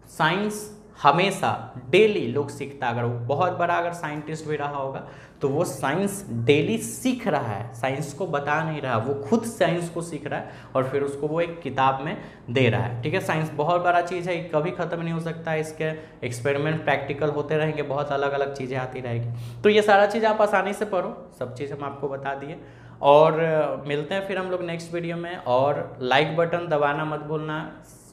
साइंस हमेशा डेली लोग सीखता है। अगर वो बहुत बड़ा अगर साइंटिस्ट भी रहा होगा तो वो साइंस डेली सीख रहा है, साइंस को बता नहीं रहा, वो खुद साइंस को सीख रहा है और फिर उसको वो एक किताब में दे रहा है। ठीक है, साइंस बहुत बड़ा चीज़ है, कभी ख़त्म नहीं हो सकता है। इसके एक्सपेरिमेंट प्रैक्टिकल होते रहेंगे, बहुत अलग अलग चीज़ें आती रहेगी। तो ये सारा चीज़ आप आसानी से पढ़ो, सब चीज़ हम आपको बता दिए। और मिलते हैं फिर हम लोग नेक्स्ट वीडियो में। और लाइक बटन दबाना मत भूलना,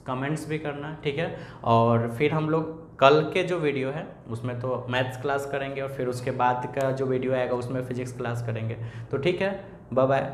कमेंट्स भी करना। ठीक है, और फिर हम लोग कल के जो वीडियो है उसमें तो मैथ्स क्लास करेंगे, और फिर उसके बाद का जो वीडियो आएगा उसमें फिजिक्स क्लास करेंगे। तो ठीक है, बाय बाय।